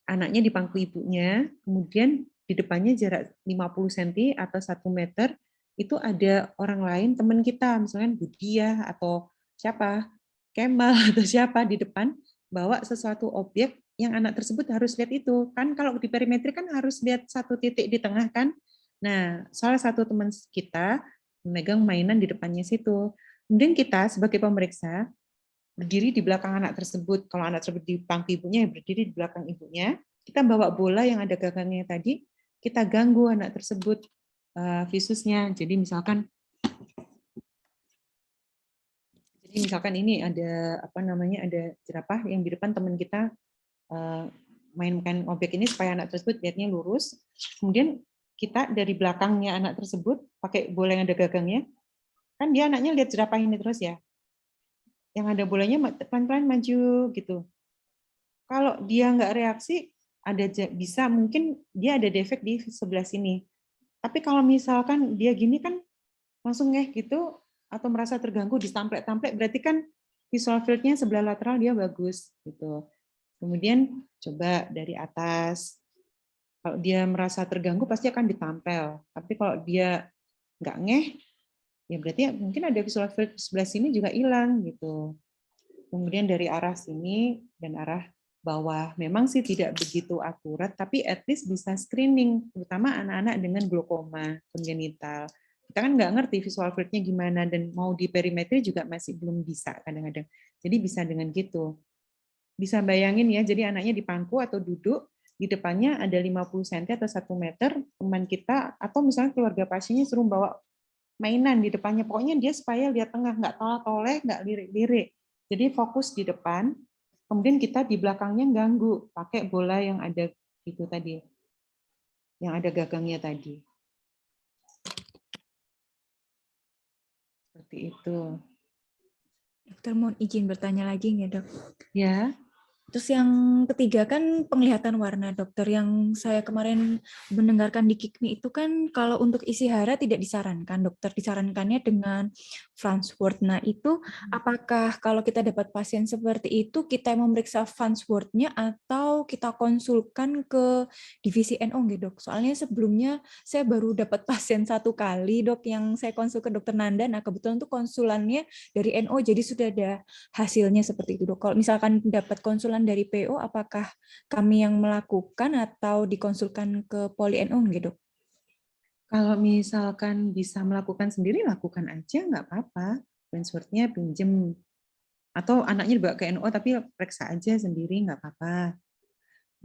anaknya di pangku ibunya, kemudian di depannya jarak 50 cm atau 1 meter, itu ada orang lain, teman kita, misalnya Budia atau siapa, Kemal atau siapa di depan, bawa sesuatu objek yang anak tersebut harus lihat itu. Kan kalau di perimetri kan harus lihat satu titik di tengah kan. Nah, salah satu teman kita memegang mainan di depannya situ. Kemudian kita sebagai pemeriksa berdiri di belakang anak tersebut. Kalau anak tersebut di pangku ibunya, ya berdiri di belakang ibunya. Kita bawa bola yang ada gagangnya tadi, kita ganggu anak tersebut visusnya. Jadi misalkan ini ada apa namanya, ada jerapah yang di depan teman kita mainkan objek ini supaya anak tersebut lihatnya lurus. Kemudian kita dari belakangnya anak tersebut pakai bola yang ada gagangnya, kan dia anaknya lihat jerapah ini terus ya. Yang ada bolanya pelan-pelan maju gitu. Kalau dia nggak reaksi, bisa mungkin dia ada defek di sebelah sini. Tapi kalau misalkan dia gini kan langsung gitu, atau merasa terganggu ditamplek-tamplek, berarti kan visual field-nya sebelah lateral dia bagus gitu. Kemudian coba dari atas. Kalau dia merasa terganggu pasti akan ditampel. Tapi kalau dia nggak ngeh, ya berarti mungkin ada visual field sebelah sini juga hilang gitu. Kemudian dari arah sini dan arah bawah. Memang sih tidak begitu akurat, tapi at least bisa screening, terutama anak-anak dengan glaukoma kongenital. Kita kan nggak ngerti visual field-nya gimana, dan mau di perimetri juga masih belum bisa kadang-kadang. Jadi bisa dengan gitu. Bisa bayangin ya, jadi anaknya di pangku atau duduk, di depannya ada 50 cm atau 1 meter, teman kita, atau misalnya keluarga pasiennya suruh bawa mainan di depannya. Pokoknya dia supaya lihat tengah, nggak tolak-toleh, nggak lirik-lirik. Jadi fokus di depan, kemudian kita di belakangnya ganggu, pakai bola yang ada itu tadi, yang ada gagangnya tadi. Seperti itu. Dokter mohon izin bertanya lagi nggak, Dok? Ya. Terus yang ketiga kan penglihatan warna, dokter. Yang saya kemarin mendengarkan di KIKMI itu kan kalau untuk isi hara tidak disarankan, dokter. Disarankannya dengan Farnsworth. Nah itu apakah kalau kita dapat pasien seperti itu, kita memeriksa Farnsworth-nya atau kita konsulkan ke divisi NO nggih, Dok? Soalnya sebelumnya saya baru dapat pasien 1 kali, Dok, yang saya konsul ke dokter Nanda. Nah kebetulan tuh konsulannya dari NO, jadi sudah ada hasilnya seperti itu, Dok. Kalau misalkan dapat konsulan dari PO, apakah kami yang melakukan atau dikonsulkan ke Poli NO gitu? Kalau misalkan bisa melakukan sendiri, lakukan aja, nggak apa-apa. Password-nya pinjem. Atau anaknya juga ke NO, tapi periksa aja sendiri, nggak apa-apa.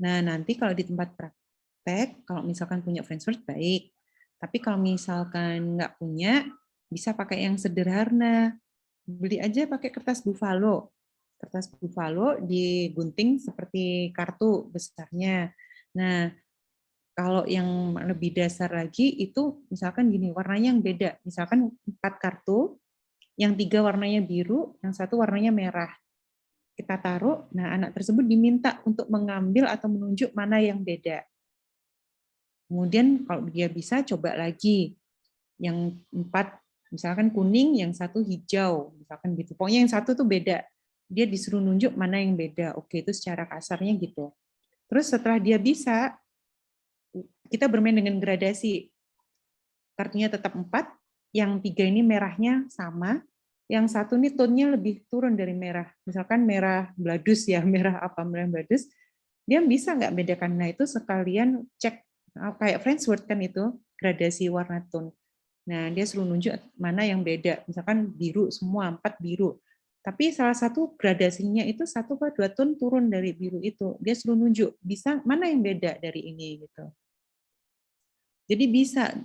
Nah, nanti kalau di tempat praktek, kalau misalkan punya Friendsword, baik. Tapi kalau misalkan nggak punya, bisa pakai yang sederhana. Beli aja pakai kertas buffalo. Kertas buffalo digunting seperti kartu besarnya. Nah, kalau yang lebih dasar lagi itu misalkan gini, warnanya yang beda. Misalkan 4 kartu, yang 3 warnanya biru, yang 1 warnanya merah. Kita taruh, nah anak tersebut diminta untuk mengambil atau menunjuk mana yang beda. Kemudian kalau dia bisa, coba lagi. Yang 4 misalkan kuning, yang 1 hijau, misalkan gitu. Pokoknya yang 1 tuh beda. Dia disuruh nunjuk mana yang beda. Oke, itu secara kasarnya gitu. Terus setelah dia bisa, kita bermain dengan gradasi. Kartunya tetap 4, yang 3 ini merahnya sama, yang 1 ini tone-nya lebih turun dari merah. Misalkan merah bladus ya, merah apa, merah bladus, dia bisa nggak bedakan. Nah, itu sekalian cek, kayak Friendsworth kan itu, gradasi warna tone. Nah, dia suruh nunjuk mana yang beda. Misalkan biru semua, 4 biru. Tapi salah satu gradasinya itu 1 atau 2 tone turun dari biru itu. Dia suruh nunjuk, bisa mana yang beda dari ini gitu. Jadi bisa,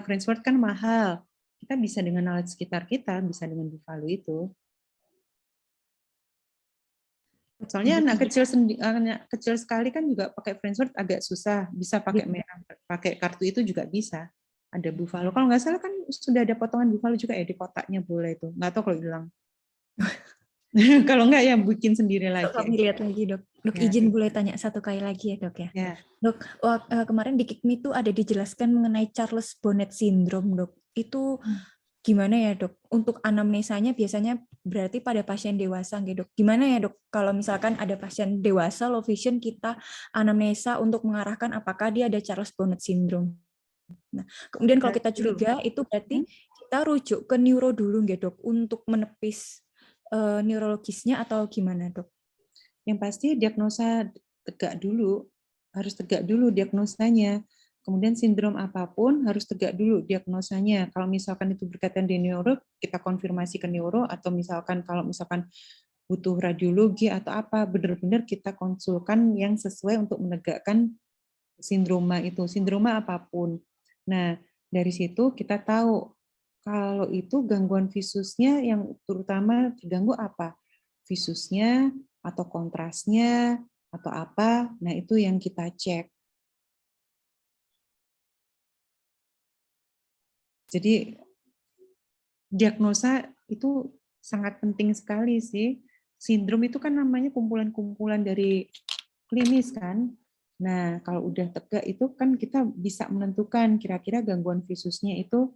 Friendsworth kan mahal. Kita bisa dengan alat sekitar kita, bisa dengan buffalo itu. Soalnya anak kecil sekali kan juga pakai Friendsworth agak susah. Bisa pakai merah, pakai kartu itu juga bisa. Ada buffalo. Kalau nggak salah kan sudah ada potongan buffalo juga ya di kotaknya boleh itu. Nggak tahu kalau hilang. Kalau nggak ya bikin sendiri lagi. Kami lihat lagi, Dok. Dok, Ya. izin boleh tanya 1 kali lagi ya, Dok ya. Ya. Dok, kemarin di KIKMI itu ada dijelaskan mengenai Charles Bonnet syndrome, Dok. Itu gimana ya, Dok? Untuk anamnesanya biasanya berarti pada pasien dewasa, gitu, Dok. Gimana ya, Dok? Kalau misalkan ada pasien dewasa low vision, kita anamnesa untuk mengarahkan apakah dia ada Charles Bonnet syndrome. Nah, kemudian kalau kita curiga itu berarti kita rujuk ke neuro dulu, gitu, Dok, untuk menepis neurologisnya atau gimana, Dok? Yang pasti diagnosa tegak dulu, harus tegak dulu diagnosanya. Kemudian sindrom apapun harus tegak dulu diagnosanya. Kalau misalkan itu berkaitan di neuro, kita konfirmasi ke neuro, atau misalkan kalau misalkan butuh radiologi atau apa, benar-benar kita konsulkan yang sesuai untuk menegakkan sindroma itu, sindroma apapun. Nah, dari situ kita tahu kalau itu gangguan visusnya yang terutama terganggu apa? Visusnya atau kontrasnya atau apa? Nah, itu yang kita cek. Jadi diagnosa itu sangat penting sekali sih. Sindrom itu kan namanya kumpulan-kumpulan dari klinis kan. Nah, kalau udah tegak itu kan kita bisa menentukan kira-kira gangguan visusnya itu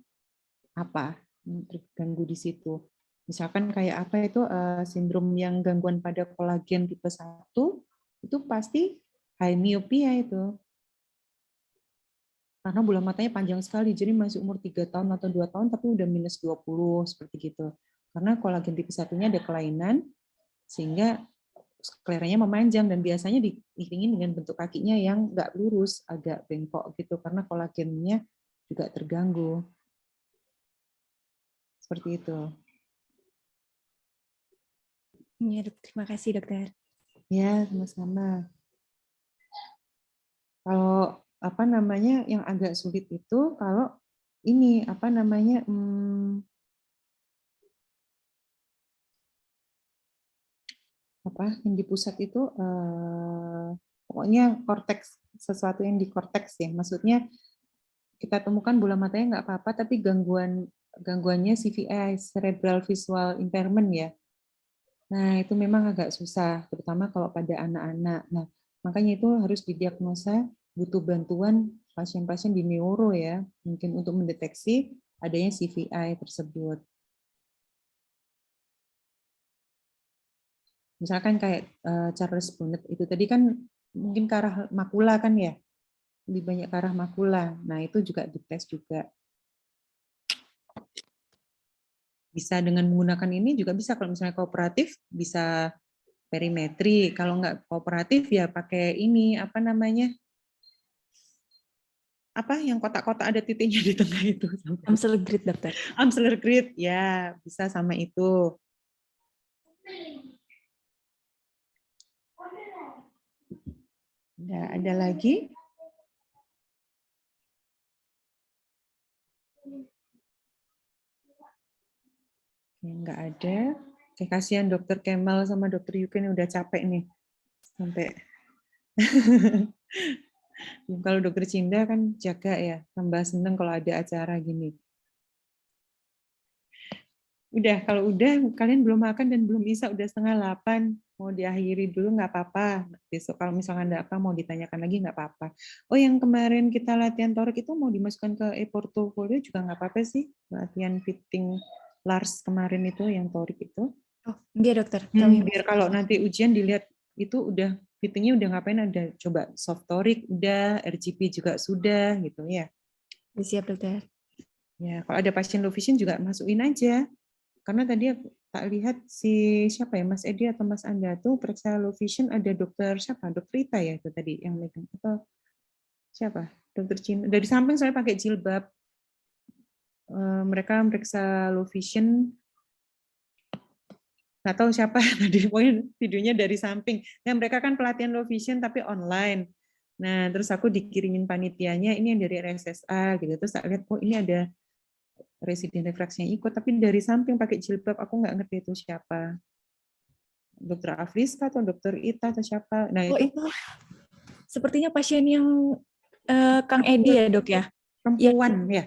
apa, terganggu di situ. Misalkan kayak apa itu sindrom yang gangguan pada kolagen tipe 1, itu pasti high myopia itu. Karena bola matanya panjang sekali, jadi masih umur 3 tahun atau 2 tahun tapi udah minus 20 seperti gitu. Karena kolagen tipe 1-nya ada kelainan sehingga skleranya memanjang dan biasanya diiringin dengan bentuk kakinya yang nggak lurus, agak bengkok gitu karena kolagennya juga terganggu. Seperti itu. Ya, terima kasih, Dokter. Ya, sama-sama. Kalau apa namanya yang agak sulit itu kalau ini apa namanya apa yang di pusat itu pokoknya korteks, sesuatu yang di korteks ya, maksudnya kita temukan bola matanya nggak apa-apa tapi gangguannya CVI, cerebral visual impairment ya. Nah itu memang agak susah terutama kalau pada anak-anak. Nah makanya itu harus didiagnosa, butuh bantuan pasien-pasien di neuro ya, mungkin untuk mendeteksi adanya CVI tersebut. Misalkan kayak Charles Bonnet itu tadi kan mungkin ke arah makula kan ya, lebih banyak ke arah makula. Nah itu juga dites juga. Bisa dengan menggunakan ini juga bisa, kalau misalnya kooperatif bisa perimetri, kalau nggak kooperatif ya pakai ini apa namanya, apa yang kotak-kotak ada titiknya di tengah itu. Amsel grid, dokter. Amsler grid ya bisa sama itu. Ada lagi? Nggak ada. Oke, kasihan Dokter Kemal sama Dokter Yukin udah capek nih. Sampai kalau Dokter Cinda kan jaga ya, tambah seneng kalau ada acara gini. Udah, kalau udah kalian belum makan dan belum bisa, udah 7:30, mau diakhiri dulu nggak apa-apa. Besok kalau misalkan ada apa mau ditanyakan lagi nggak apa-apa. Oh yang kemarin kita latihan torik itu mau dimasukkan ke e-portfolio juga nggak apa-apa sih, latihan fitting Lars kemarin itu yang torik itu. Oh, iya dokter. Kami Biar kalau nanti ujian dilihat itu udah fittingnya udah ngapain, ada coba soft torik udah, RGP juga sudah gitu ya. siap dokter. Ya kalau ada pasien low vision juga masukin aja. Karena tadi tak lihat si siapa ya, Mas Edi atau Mas Anda tuh periksa low vision, ada dokter siapa, dokter Rita ya itu tadi yang megang, atau siapa, dokter Cina dari samping saya pakai jilbab. Mereka meriksa low vision, nggak tahu siapa tadi, pokoknya videonya dari samping. Nah mereka kan pelatihan low vision tapi online. Nah terus aku dikirimin panitianya ini yang dari RSSA gitu, terus tak lihat oh ini ada residen refraksinya ikut, tapi dari samping pakai jilbab, aku nggak ngerti itu siapa. Dokter Afriska atau dokter Ita atau siapa. Nah Oh itu itu sepertinya pasien yang Kang Edi ya dok ya? perempuan ya.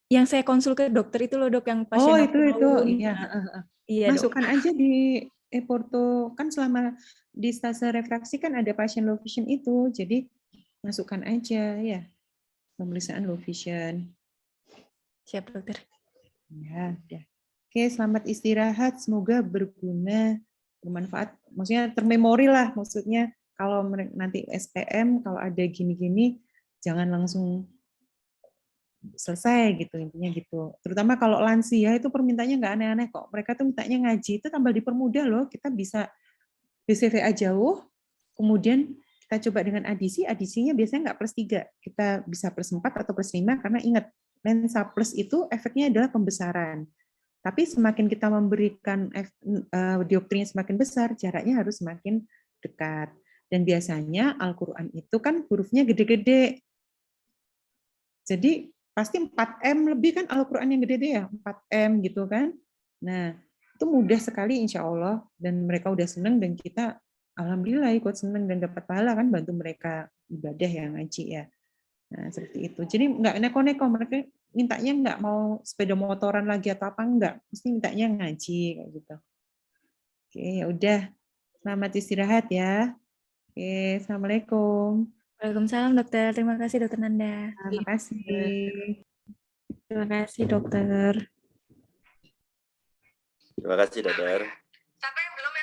Yang saya konsul ke dokter itu loh dok, yang Oh pasien itu autoimun. iya. Iya dok. Masukkan aja di e-porto, kan selama di stase refraksi kan ada pasien low vision itu, jadi masukkan aja ya pemeriksaan low vision. Siap dokter. Ya, ya. Oke, selamat istirahat, semoga berguna, bermanfaat, maksudnya termemori lah, maksudnya kalau nanti SPM kalau ada gini-gini jangan langsung selesai gitu, intinya gitu. Terutama kalau lansia itu permintaannya nggak aneh-aneh kok. Mereka tuh mintanya ngaji itu tambah dipermudah loh. Kita bisa BCVA jauh, kemudian kita coba dengan adisi, adisinya biasanya nggak +3. Kita bisa +4 atau +5 karena ingat lensa plus itu efeknya adalah pembesaran. Tapi semakin kita memberikan dioptrinya semakin besar, jaraknya harus semakin dekat. Dan biasanya Al-Quran itu kan hurufnya gede-gede. Jadi pasti 4M lebih kan Al-Quran yang gede-gede ya, 4M gitu kan. Nah, itu mudah sekali insya Allah, dan mereka udah seneng, dan kita alhamdulillah ikut seneng dan dapat pahala kan, bantu mereka ibadah yang ngaji ya. Nah, seperti itu. Jadi nggak neko-neko, mereka mintanya nggak mau sepeda motoran lagi atau apa, enggak. Mesti mintanya ngaji kayak gitu. Oke, ya udah. Selamat istirahat ya. Oke, Assalamualaikum. Waalaikumsalam dokter. Terima kasih dokter Nanda. Terima kasih. Terima kasih dokter. Terima kasih, dokter.